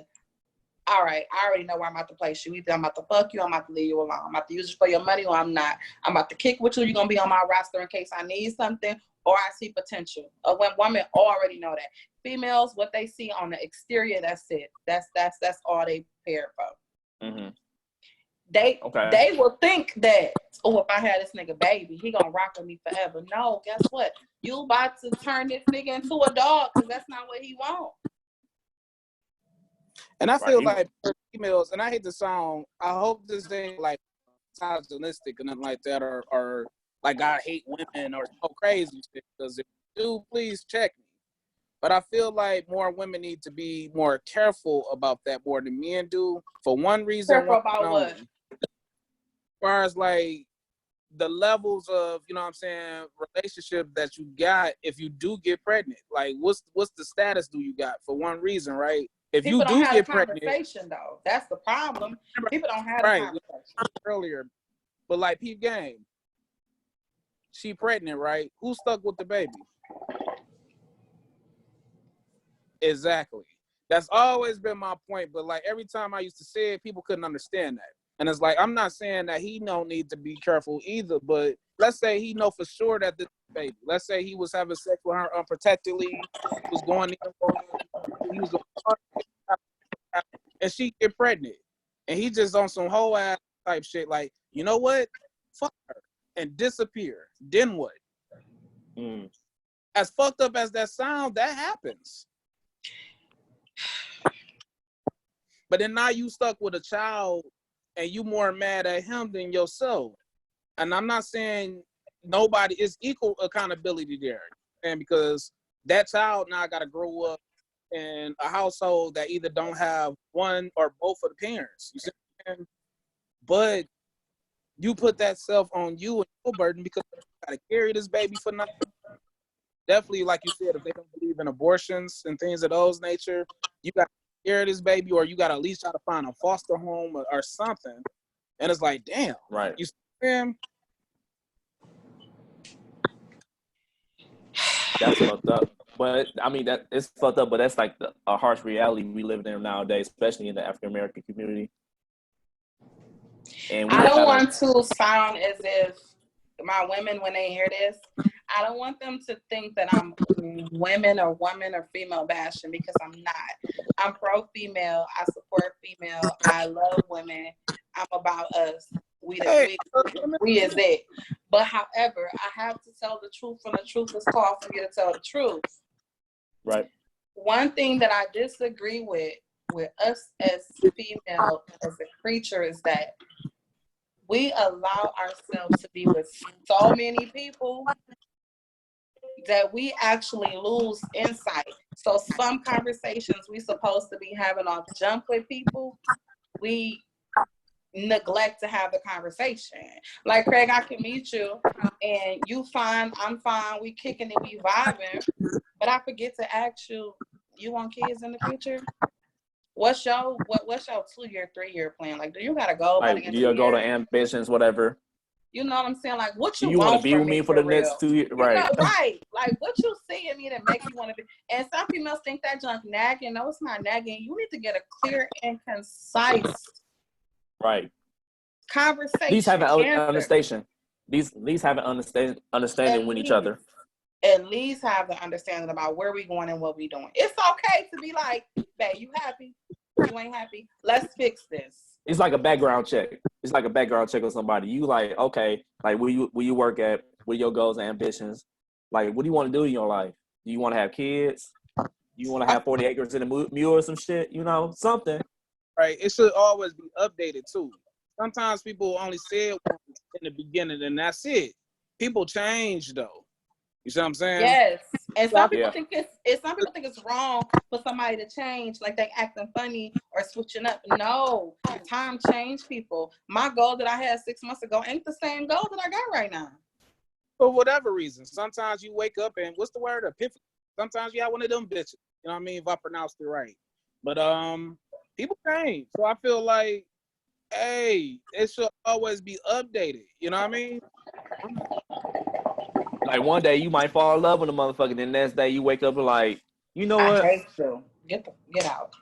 all right, I already know where I'm about to place you. Either I'm about to fuck you, I'm about to leave you alone. I'm about to use you for your money, or I'm not. I'm about to kick with you. You're gonna be on my roster in case I need something, or I see potential. A women already know that. Females, what they see on the exterior, that's it. That's all they prepared for. Mm-hmm. They will think that, oh, if I had this nigga baby, he gonna rock with me forever. No, guess what? You about to turn this nigga into a dog because that's not what he want. And I feel like females, and I hate the sound, I hope this ain't like misogynistic or nothing like that, or like I hate women or so crazy shit, because if you do, please check me. But I feel like more women need to be more careful about that more than men do. For one reason. Careful about what? As far as like the levels of, relationship that you got if you do get pregnant. Like what's the status do you got? For one reason, right? If people you do get pregnant. Conversation though. That's the problem. People don't have a conversation. Earlier. But like peep game. She pregnant, right? Who stuck with the baby? Exactly. That's always been my point. But like every time I used to say it, people couldn't understand that. And it's like, I'm not saying that he don't need to be careful either, but let's say he know for sure that this baby. Let's say he was having sex with her unprotectedly, was going in, he was and she get pregnant. And he just on some whole ass type shit like, you know what? Fuck her. And disappear. Then what? As fucked up as that sound, that happens. But then now you stuck with a child and you more mad at him than yourself. And I'm not saying nobody is equal accountability there, and because that child now got to grow up in a household that either don't have one or both of the parents. You see what I'm saying? But you put that self on you and your burden because you got to carry this baby for nothing. Definitely, like you said, if they don't believe in abortions and things of those nature, you got to carry this baby, or you got to at least try to find a foster home or something. And it's like, damn, Right. you see him? That's fucked up. But I mean, that it's fucked up. But that's like a harsh reality we live in nowadays, especially in the African American community. And I don't want to sound as if my women, when they hear this, I don't want them to think that I'm women or female bashing, because I'm not. I'm pro-female. I support female. I love women. I'm about us. We is it. But however, I have to tell the truth when the truth is called for you to tell the truth. Right. One thing that I disagree with us as female, as a creature, is that we allow ourselves to be with so many people that we actually lose insight. So some conversations we supposed to be having off jump with people, we neglect to have the conversation. Like, Craig, I can meet you and you fine, I'm fine, we kicking it, we vibing, but I forget to ask you, you want kids in the future? What's your 2-year, 3-year plan? Like, do you gotta go by the Like, end do of you the go year? to ambitions, whatever? You know what I'm saying? Like, what Do you you want to want be from with me me for the real? next 2 years? You Right. know, right. Like, what you see in me that make you want to be. And some females think that junk nagging. No, it's not nagging. You need to get a clear and concise Right. conversation. These have an answer. understanding. These have an understanding with each other. At least have the understanding about where we going and what we doing. It's okay to be like, babe, you happy? You ain't happy? Let's fix this. It's like a background check. It's like a background check on somebody. You like, okay, like where you work at, what are your goals and ambitions? Like, what do you want to do in your life? Do you want to have kids? You want to have 40 acres in a mule or some shit? You know, something. Right. It should always be updated too. Sometimes people only say it once in the beginning and that's it. People change though. You see what I'm saying? Yes. And some people think it's wrong for somebody to change, like they acting funny or switching up. No, time change people. My goal that I had 6 months ago ain't the same goal that I got right now. For whatever reason. Sometimes you wake up and what's the word? Epiphany. Sometimes you have one of them bitches. You know what I mean? If I pronounced it right. But people change. So I feel like, hey, it should always be updated. You know what I mean? Like one day you might fall in love with a motherfucker, then the next day you wake up and like, you know what? I hate you. Get out.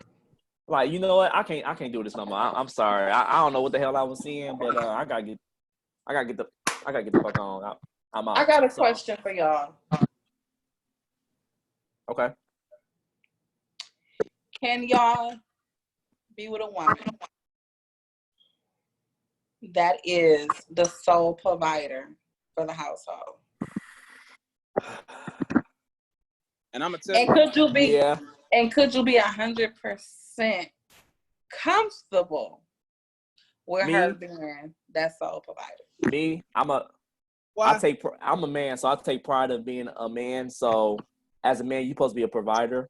Like, you know what? I can't do this no more. I'm sorry. I don't know what the hell I was seeing, but I gotta get the fuck on. I'm out. I got a question for y'all. Okay. Can y'all be with a woman that is the sole provider for the household? And I'm gonna tell And could you be? Yeah. And could you be 100% comfortable with her being that sole provider? Me, I'm a man, so I take pride of being a man. So as a man, you're supposed to be a provider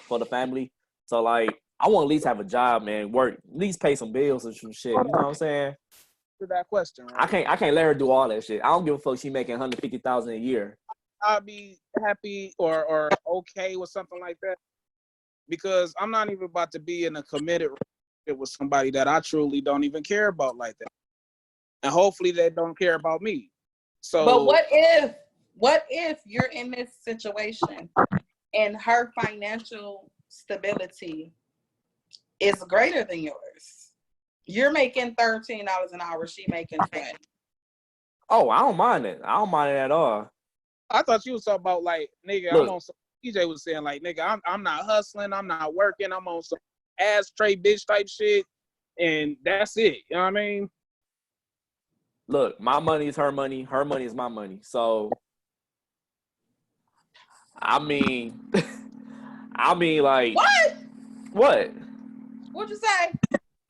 for the family. So like, I want to at least have a job, man, work, at least pay some bills or some shit. You know what I'm saying? To that question, right? I can't let her do all that shit. I don't give a fuck. She making $150,000 a year. I'll be happy or okay with something like that because I'm not even about to be in a committed relationship with somebody that I truly don't even care about like that, and hopefully they don't care about me. So, but what if you're in this situation and her financial stability is greater than yours? You're making $13 an hour. She making $20. Oh, I don't mind it. I don't mind it at all. I thought you was talking about like, nigga, Look, I'm on some, TJ was saying like, nigga, I'm not hustling, I'm not working, I'm on some ashtray bitch type shit, and that's it. You know what I mean? Look, my money is her money is my money. So, I mean, like, What? What? What'd you say?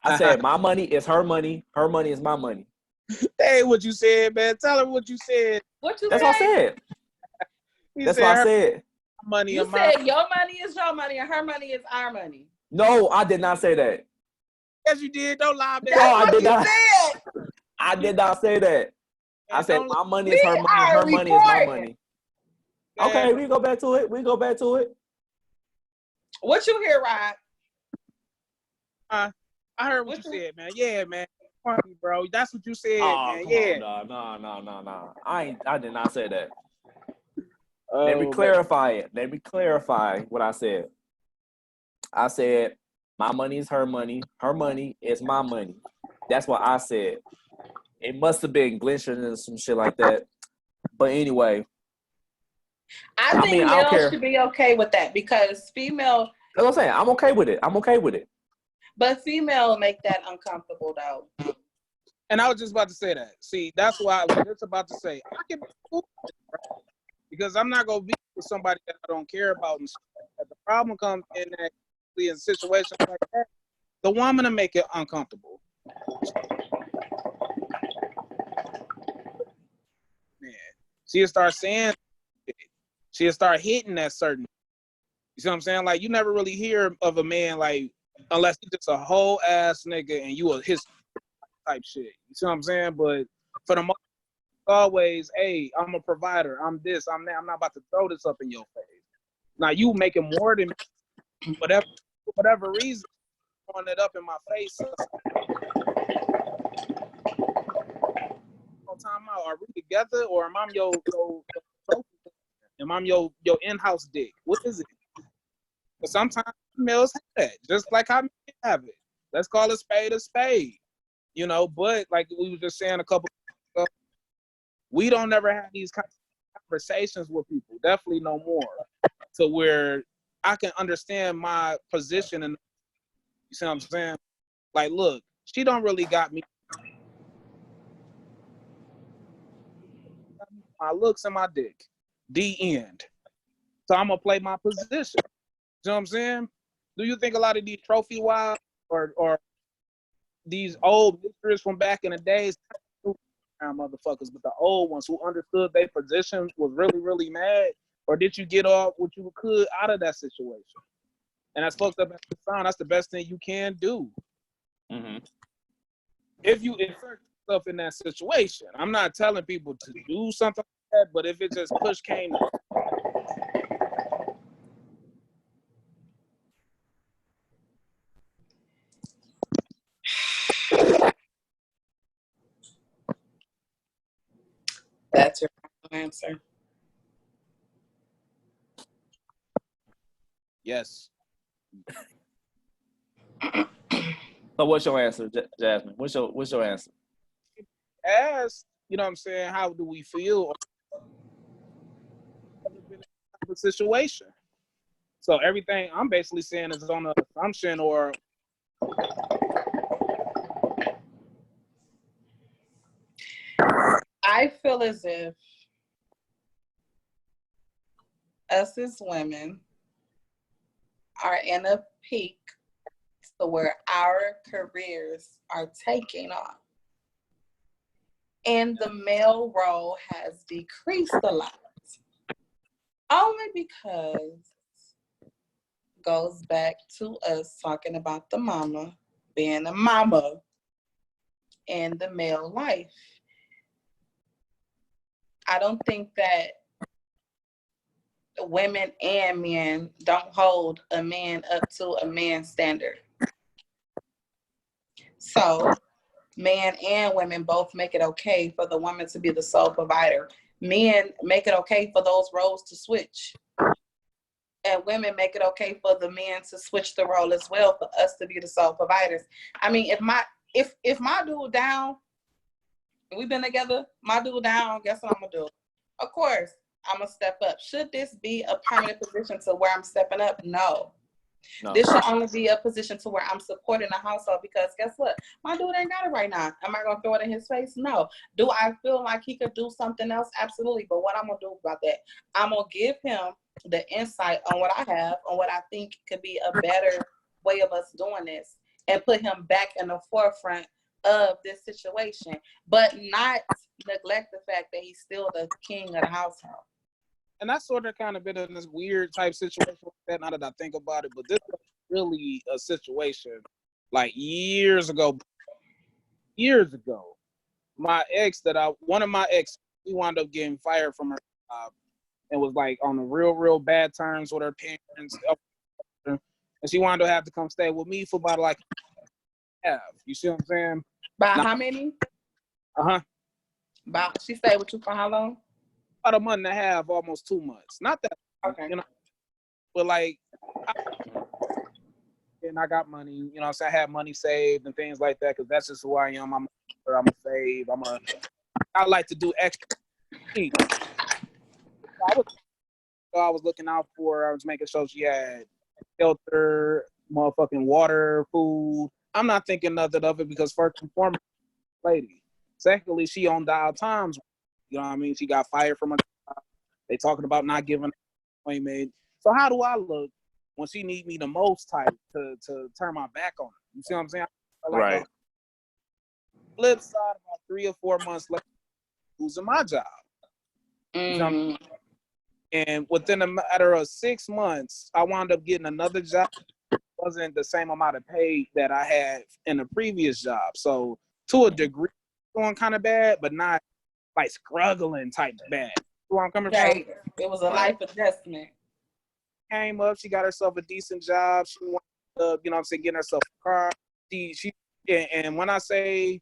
I said my money is her money. Her money is my money. Hey, what you said, man. Tell her what you said. What you That's what I say? said. He That's said what I her said. money You and mine. said your money is your money and her money is our money. No, I did not say that. Yes, you did. Don't lie, man. No, I What did you not. said. I did not say that. I Man, said don't lie, my money is We her money. are Her money is my recording. money. man. Okay, we go back to it. We go back to it. What you hear, Rod? I heard what you said, man. Yeah, man. Funny, bro. That's what you said, Oh, man. come Yeah. on, no. I did not say that. Oh, Let me man. clarify it. Let me clarify what I said. I said my money is her money. Her money is my money. That's what I said. It must have been glitching and some shit like that. But anyway, I think I don't males care. should be okay with that because female, That's what I'm saying. I'm okay with it. I'm okay with it. but female make that uncomfortable though. And I was just about to say that. See, that's why I was just about to say I can be cool with it, bro. Because I'm not gonna be with somebody that I don't care about. And stuff. The problem comes in that in situations like that, the woman to make it uncomfortable. Man, she'll start saying, she'll start hitting that certain. You see what I'm saying? Like you never really hear of a man like unless he's just a whole ass nigga and you a his type shit. You see what I'm saying? But for the most always, hey, I'm a provider. I'm this. I'm that. I'm not about to throw this up in your face. Now you making more than whatever reason, throwing it up in my face. Time out. Are we together or am I your am I your in-house dick? What is it? But sometimes females have that, just like how men have it. Let's call a spade a spade. You know, but like we were just saying a couple ago, we don't never have these kind of conversations with people. Definitely no more. To where I can understand my position and you see what I'm saying? Like, look, she don't really got me. My looks and my dick. The end. So I'm gonna play my position. You know what I'm saying? Do you think a lot of these trophy wives or these old mistresses from back in the days, motherfuckers, but the old ones who understood their position was really, really mad? Or did you get off what you could out of that situation? And that's fucked up as it sounds. That's the best thing you can do. Mm-hmm. If you insert yourself in that situation. I'm not telling people to do something like that, but if it just push came to That's your answer. yes. So what's your answer, Jasmine? What's your answer? Ask, you know what I'm saying, how do we feel in a situation? So everything I'm basically saying is on an assumption or I feel as if us as women are in a peak to where our careers are taking off. And the male role has decreased a lot. Only because goes back to us talking about the mama being a mama in the male life. I don't think that women and men don't hold a man up to a man's standard. So men and women both make it okay for the woman to be the sole provider. Men make it okay for those roles to switch. And women make it okay for the men to switch the role as well for us to be the sole providers. I mean, if my dude down, we've been together, my dude down, guess what I'm gonna do? Of course, I'm gonna step up. Should this be a permanent position to where I'm stepping up? No. This should only be a position to where I'm supporting the household because guess what? My dude ain't got it right now. Am I gonna throw it in his face? No. Do I feel like he could do something else? Absolutely. But what I'm gonna do about that, I'm gonna give him the insight on what I have, on what I think could be a better way of us doing this. and put him back in the forefront of this situation, but not neglect the fact that he's still the king of the household. And I sort of kind of been in this weird type situation like that now that I think about it, but this was really a situation like years ago, one of my ex, he wound up getting fired from her job and was like on the real bad terms with her parents. And she wound up having to come stay with me for about like half. You see what I'm saying? By how many? Uh-huh. About she stayed with you for how long? About a month and a half, almost 2 months. Not that, Okay. you know, but like, and I got money, you know what I'm saying? I had money saved and things like that because that's just who I am. I'm a save. I like to do extra things. I was looking out for her. I was making sure she had shelter, motherfucking water, food. I'm not thinking nothing of it because first and foremost, lady. Secondly, she on dial times. You know what I mean? She got fired from her job. They talking about not giving her an appointment. So how do I look when she need me the most type to turn my back on her? You see what I'm saying? Like Right. Flip side, about 3 or 4 months later, losing my job. You know what I mean? And within a matter of 6 months, I wound up getting another job. It wasn't the same amount of pay that I had in the previous job. So to a degree, going kind of bad, but not like struggling type bad. Where I'm coming Okay. from. It was a life adjustment. Came up, she got herself a decent job. She wanted to, you know what I'm saying, getting herself a car. And when I say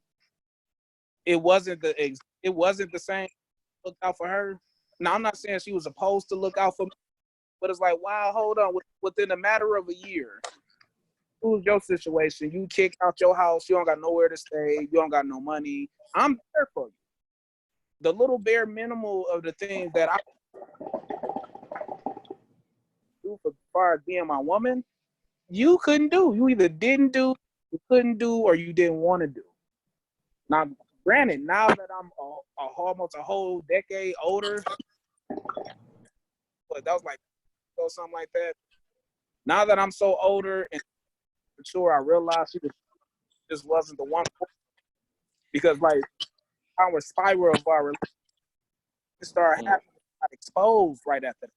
it wasn't the same look out for her. Now I'm not saying she was supposed to look out for me, but it's like, wow, hold on. Within a matter of a year, who's your situation? You kicked out your house, you don't got nowhere to stay, you don't got no money. I'm there for you. The little bare minimal of the things that I do for as far as being my woman, you couldn't do. You either didn't do, you couldn't do, or you didn't want to do. Now, granted, now that I'm almost a whole decade older, but that was like or something like that. Now that I'm so older and mature, I realized just wasn't the one for me. Because like our spiral of our relationship started happening, got exposed right after that.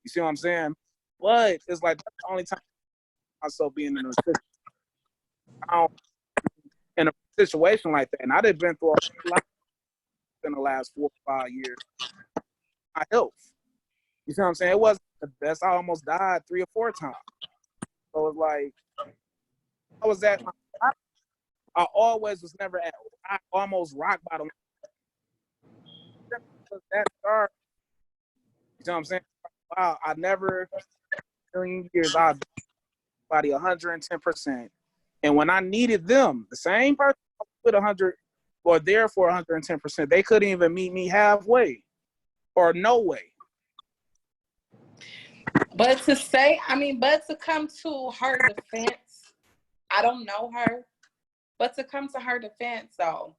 You see what I'm saying? But it's like that's the only time I saw being in a situation like that. And I done been through a lot in the last 4 or 5 years. My health. You see what I'm saying? It wasn't the best. I almost died 3 or 4 times. So it's like I was at I always was never at almost rock bottom. That started. You know what I'm saying? Wow, I never million years I've body 110%. And when I needed them, the same person with 100 or there for 110%, they couldn't even meet me halfway or no way. But to come to her defense, I don't know her, but to come to her defense, though,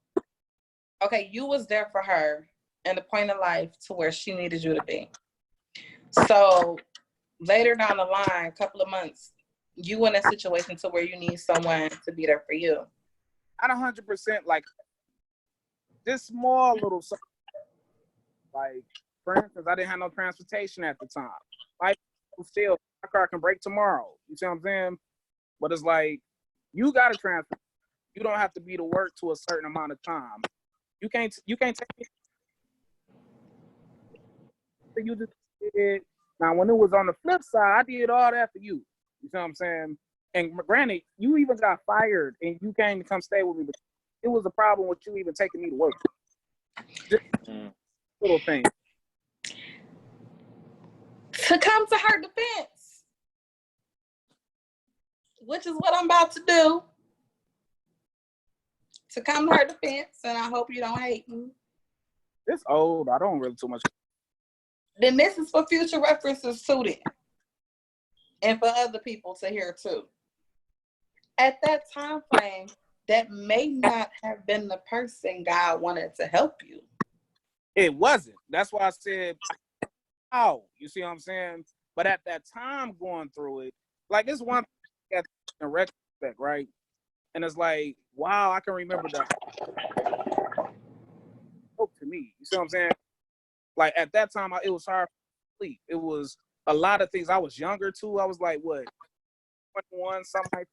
okay, you was there for her in the point of life to where she needed you to be. So later down the line, a couple of months, you in a situation to where you need someone to be there for you. Not 100% like this small little something. Like, for instance, I didn't have no transportation at the time. Like, still, my car can break tomorrow. You see what I'm saying? But it's like, you got to transport. You don't have to be to work to a certain amount of time. You can't take it. You just did. Now, when it was on the flip side, I did all that for you. You see what I'm saying? And granted, you even got fired and you came to come stay with me. But it was a problem with you even taking me to work. Just little thing. To come to her defense, which is what I'm about to do. To come to her defense, and I hope you don't hate me. It's old. I don't really too much. Then this is for future references too, then. And for other people to hear too. At that time frame, that may not have been the person God wanted to help you. It wasn't. That's why I said, "How?" You see what I'm saying? But at that time, going through it, like it's one thing in retrospect, right? And it's like, wow, I can remember that. Spoke to me. You see what I'm saying? Like at that time, it was hard to sleep. It was a lot of things. I was younger too. I was like, what, 21, something like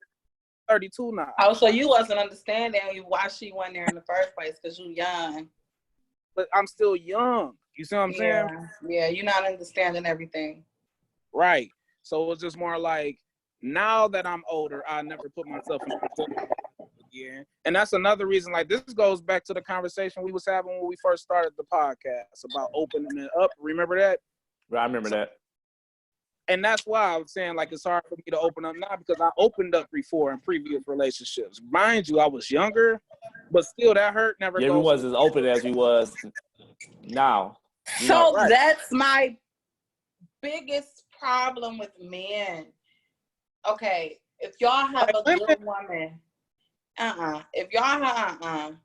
that. 32 now. Oh, so you wasn't understanding why she went there in the first place because you young. But I'm still young. You see what I'm saying? Yeah, you're not understanding everything. Right. So it was just more like, now that I'm older, I never put myself in position again. And that's another reason, like this goes back to the conversation we was having when we first started the podcast about opening it up. Remember that? Right, I remember that. And that's why I was saying, like, it's hard for me to open up now because I opened up before in previous relationships. Mind you, I was younger, but still that hurt never goes. Yeah, we was as open as we was now. So that's my biggest problem with men. Okay, if y'all have a good woman, if y'all have,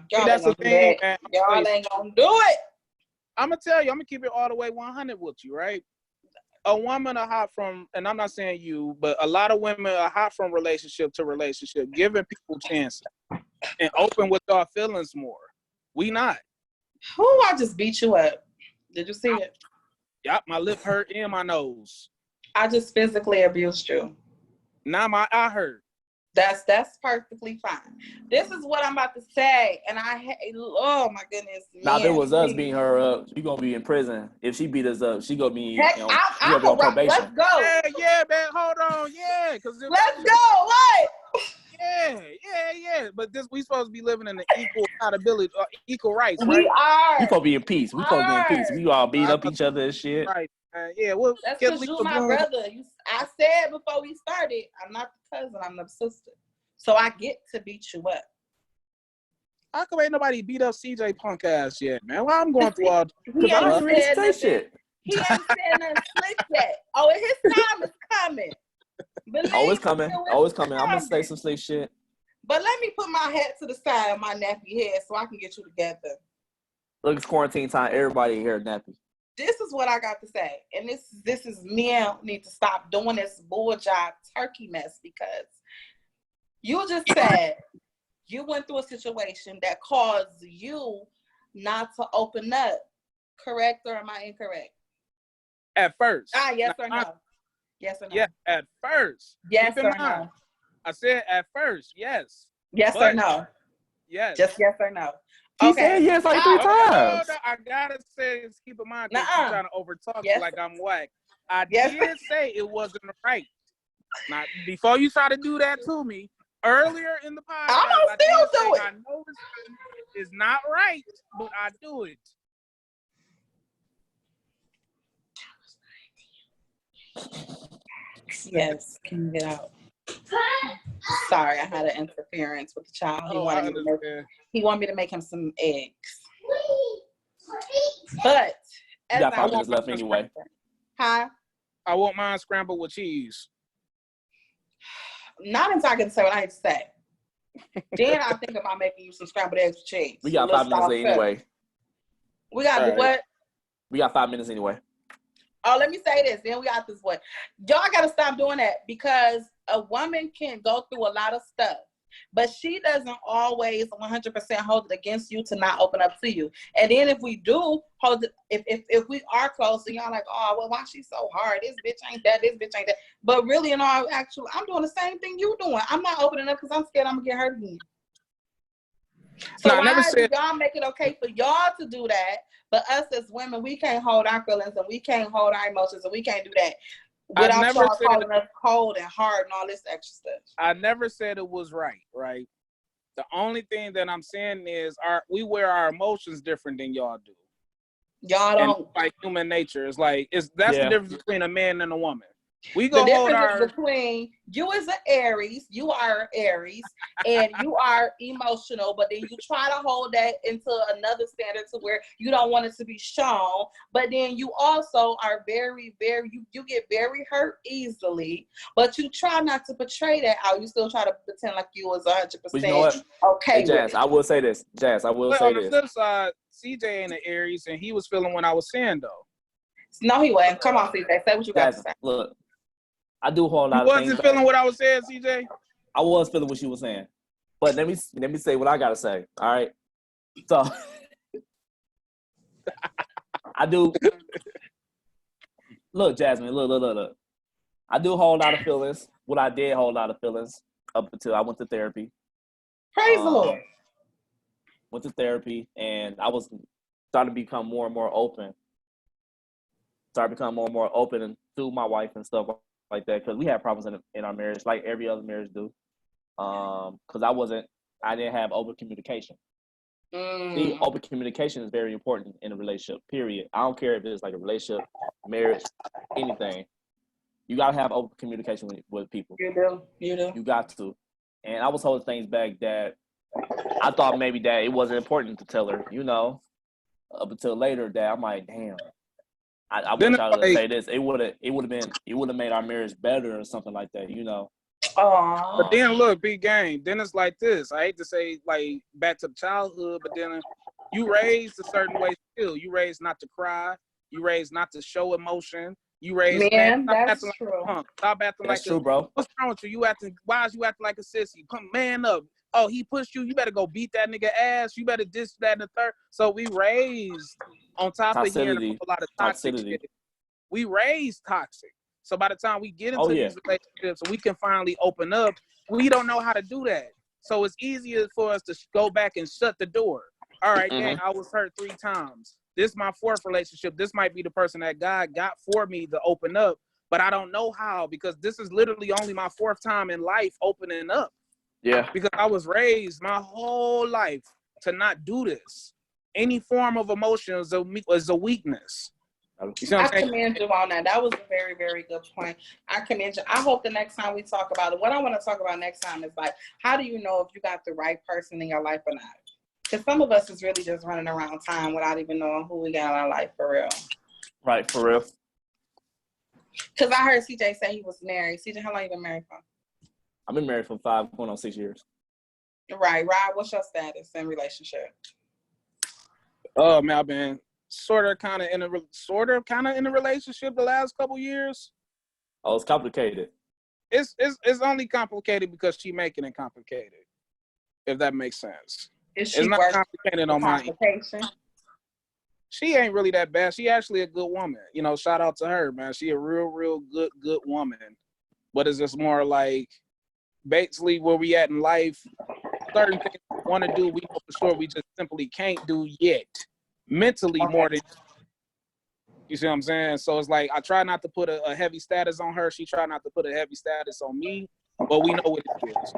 y'all that's the thing, man. Y'all ain't gonna do it. I'm gonna tell you, I'm gonna keep it all the way 100 with you, right? A woman are hot from, and I'm not saying you, but a lot of women are hot from relationship to relationship, giving people chances and open with our feelings more. We not. Who, I just beat you up. Did you see it? Yep, my lip hurt and my nose. I just physically abused you. Now my eye hurt. That's perfectly fine. This is what I'm about to say, and oh my goodness. Now, if it was us beating her up, she gonna be in prison. If she beat us up, she gonna be, Heck, on probation. Let's go. Yeah, man. Hold on. Yeah, because let's go. What? Yeah. But we supposed to be living in the equal accountability, equal rights, right? We are. We supposed to be in peace. We supposed to be in peace. We all beat up each other and shit. Right. Yeah. Well, that's because you're my brother. I said before we started, I'm not the cousin. I'm the sister. So I get to beat you up. How come ain't nobody beat up CJ punk ass yet, man? Well, I'm going through all. He ain't said nothing. Shit. He ain't said nothing slick yet. Oh, his time is coming. Always coming. Always coming. I'm gonna say some slick shit. But let me put my head to the side of my nappy head so I can get you together. Look, it's quarantine time. Everybody here nappy. This is what I got to say. And this is men need to stop doing this bull job turkey mess, because you just said you went through a situation that caused you not to open up. Correct, or am I incorrect? At first. Yes or no? Yes or no? Yeah, at first. Yes or no? I said at first, yes. Yes or no? Yes. Just yes or no? He said yes like 3 times. No, I gotta say, keep in mind, because you're trying to overtalk me like I'm whack. I did say it wasn't right. Now, before you try to do that to me, earlier in the podcast, I'm gonna still do it. I know it's not right, but I do it. Yes, can you get out? Sorry, I had an interference with the child. He wanted me to make him some eggs. But you got 5 minutes left anyway. Huh? I want mine scrambled with cheese. Not until I can say what I need to say. Then I think about making you some scrambled eggs with cheese. We got 5 minutes anyway. We got to do what? We got 5 minutes anyway. Oh, let me say this. Then we got this one. Y'all got to stop doing that, because a woman can go through a lot of stuff, but she doesn't always 100% hold it against you to not open up to you. And then if we do hold it, if we are close and y'all like, oh, well, why she so hard? This bitch ain't that. This bitch ain't that. But really, in all actual, I'm doing the same thing you doing. I'm not opening up because I'm scared I'm gonna get hurt again. So no, why do y'all make it okay for y'all to do that, but us as women, we can't hold our feelings and we can't hold our emotions and we can't do that without y'all calling us cold and hard and all this extra stuff? I never said it was right? The only thing that I'm saying is we wear our emotions different than y'all do. Y'all don't. And like human nature. That's the difference between a man and a woman. We go hold our between you as an Aries, you are Aries, and you are emotional, but then you try to hold that into another standard to where you don't want it to be shown. But then you also are very, very, you get very hurt easily, but you try not to portray that out. You still try to pretend like you was 100% but you know what? Okay. Hey, Jazz, I will say this. Jazz, I will say this. On the flip side, CJ ain't an Aries, and he was feeling what I was saying though. No, he wasn't. Come on, CJ, say what you got to say. Look. I do hold a lot of things. You wasn't feeling what I was saying, CJ? I was feeling what she was saying. But let me say what I gotta say. All right. So I do look, Jasmine, look. I do hold a lot of feelings. What I did hold a lot of feelings up until I went to therapy. Praise the Lord. Went to therapy, and I was starting to become more and more open. Started to become more and more open to my wife and stuff like that, because we had problems in our marriage, like every other marriage do. Because I didn't have open communication. See, open communication is very important in a relationship, period. I don't care if it's like a relationship, marriage, anything. You gotta have open communication with people. You do. You got to. And I was holding things back that I thought maybe that it wasn't important to tell her, up until later that I'm like, damn. I wish I would say this. It would have made our marriage better or something like that, Aww. But then look, big game. Then it's like this. I hate to say like back to childhood, but then you raised a certain way still. You raised not to cry. You raised not to show emotion. You raised that's true. Stop acting That's like true, bro. What's wrong with you? Why is you acting like a sissy? Come man up. Oh, he pushed you. You better go beat that nigga ass. You better this, that, and the third. So we raised on top of hearing a lot of toxic shit. We raised toxic. So by the time we get into these relationships, we can finally open up. We don't know how to do that. So it's easier for us to go back and shut the door. All right, dang, I was hurt 3 times. This is my 4th relationship. This might be the person that God got for me to open up, but I don't know how, because this is literally only my 4th time in life opening up. Yeah. Because I was raised my whole life to not do this. Any form of emotion is a weakness. You see what I'm saying? I commend you on that. That was a very, very good point. I commend you. I hope the next time we talk about it, what I want to talk about next time is like, how do you know if you got the right person in your life or not? Because some of us is really just running around time without even knowing who we got in our life for real. Right, for real. Because I heard CJ say he was married. CJ, how long you been married for? I've been married for 5, going on 6 years. Right, Rod, what's your status in relationship? Oh man, I've been sort of kind of in a relationship the last couple years. Oh, it's complicated. It's only complicated because she making it complicated. If that makes sense. Is she it's not complicated on my end. She ain't really that bad. She actually a good woman. Shout out to her, man. She a real good woman. But it's just more like basically where we at in life, certain things we want to do, we know for sure we just simply can't do yet. Mentally more than, you see what I'm saying? So it's like I try not to put a heavy status on her. She try not to put a heavy status on me, but we know what it is.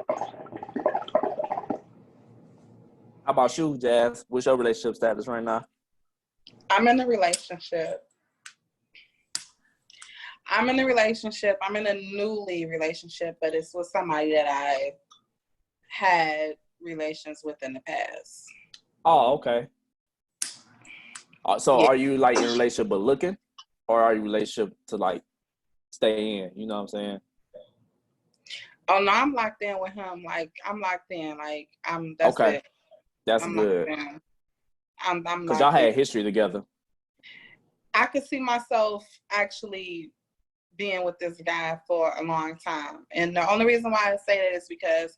How about you, Jazz? What's your relationship status right now? I'm in a relationship. I'm in a newly relationship, but it's with somebody that I had relations with in the past. Oh, okay. So are you like in a relationship but looking, or are you in a relationship to like stay in? You know what I'm saying? Oh no, I'm locked in with him. Like I'm locked in. Like that's okay. It. That's I'm good. I'm because y'all had history together. I could see myself actually being with this guy for a long time. And the only reason why I say that is because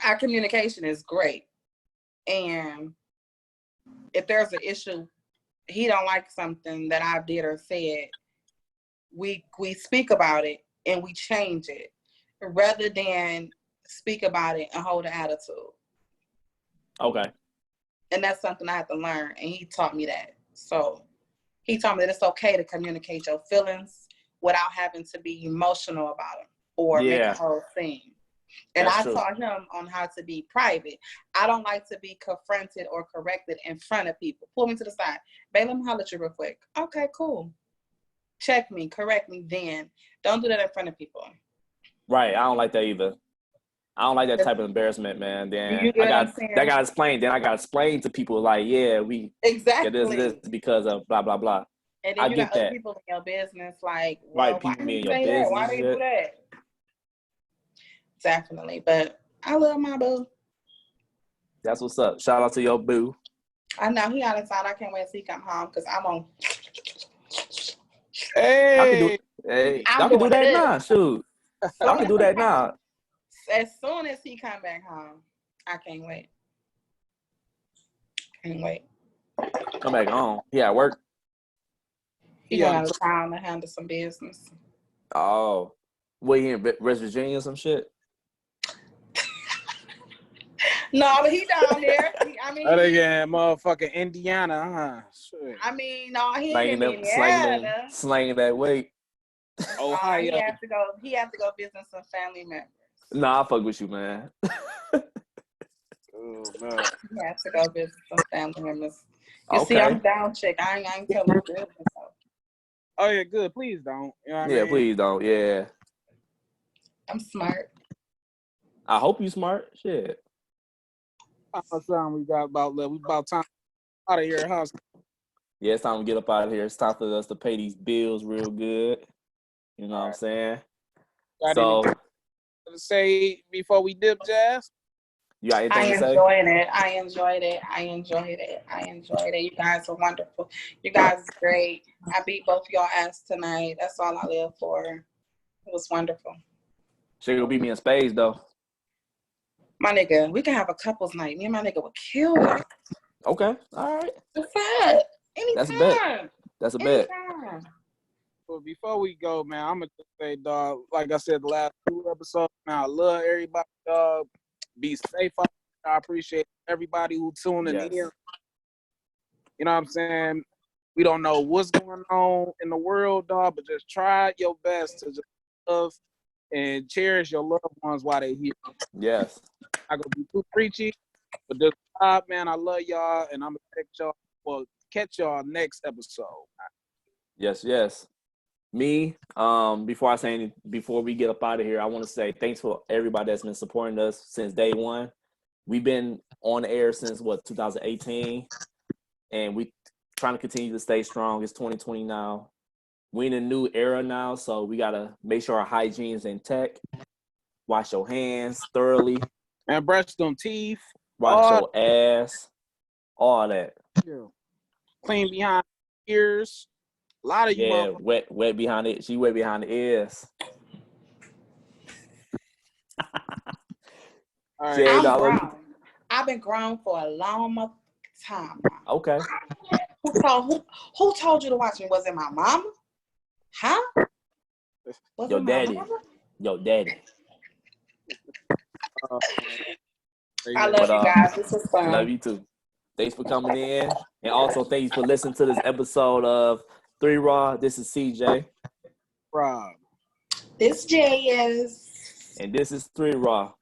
our communication is great. And if there's an issue, he don't like something that I did or said, we speak about it and we change it rather than speak about it and hold an attitude. Okay. And that's something I had to learn, and he taught me that. So he taught me that it's okay to communicate your feelings without having to be emotional about them or make a whole thing. And I taught him on how to be private. I don't like to be confronted or corrected in front of people. Pull me to the side. Babe, let me holler at you real quick. Okay, cool. Check me, correct me then. Don't do that in front of people. Right. I don't like that either. I don't like that type of embarrassment, man. Then I got to explain to people like, yeah, we exactly this because of blah blah blah. And then you got other people in your business, like, well, right, why people do you in your say business. that? Why do you do that? Definitely, but I love my boo. That's what's up. Shout out to your boo. I know he out of town. I can't wait till he come home because I'm on. Hey, y'all can do that now. Shoot, y'all can do that now. as soon as he come back home, I can't wait. Can't wait. Come back home. He at work. He Yeah. going out of town to handle some business. Oh, what, he in West Virginia or some shit? No, but he down there. That again, motherfucking Indiana, huh? Shit. No, he ain't Slanging in Indiana. slanging that weight. He Ohio. have to go. He have to go visit some family members. Nah, I fuck with you, man. Oh, man. He has to go visit some family members. You see, Okay. I'm down chick. I ain't telling you business. Oh yeah, good. Please don't. You know what I Yeah, mean? please don't. Yeah. I'm smart. I hope you smart. Shit. How much time we got about left? We about time out of here, huh? Yeah, it's time to get up out of here. It's time for us to pay these bills real good. You know what I'm saying? Got So, anything to say before we dip, Jazz? you got I anything to say? enjoyed it. I enjoyed it. I enjoyed it. I enjoyed it. You guys are wonderful. You guys are great. I beat both y'all ass tonight. That's all I live for. It was wonderful. She gonna beat me in spades though. My nigga, we can have a couples night. Me and my nigga would kill it. Okay. All right. What's up? That's a bet. Anytime. That's a bet. Anytime. But before we go, man, I'm gonna just say, dog, like I said the last 2 episodes, man, I love everybody, dog. Be safe out there. I appreciate everybody who tuning Yes. in. You know what I'm saying? We don't know what's going on in the world, dog, but just try your best to just love and cherish your loved ones while they're here. Yes. I'm gonna be too preachy, but this job, man, I love y'all, and I'm gonna catch y'all next episode. Yes. Yes. Me, before we get up out of here, I want to say thanks for everybody that's been supporting us since day one. We've been on the air since 2018, and we trying to continue to stay strong. It's 2020 now. We in a new era now, so we gotta make sure our hygiene is intact. Wash your hands thoroughly. And brush them teeth. Wash your ass. All that. Clean behind the ears. A lot of you Yeah, motherfuckers. wet behind it. She wet behind the ears. All right. Jay, I'm I love you. grown. I've been grown for a long time now. Okay. Who told you to watch me? Was it my mama? Huh? Was Your it my daddy. mama? Yo, daddy. I love you guys. This was fun. Love you too. Thanks for coming in. And also thanks for listening to this episode of 3 Raw. This is CJ. Rob. This Jay is. And this is 3 Raw.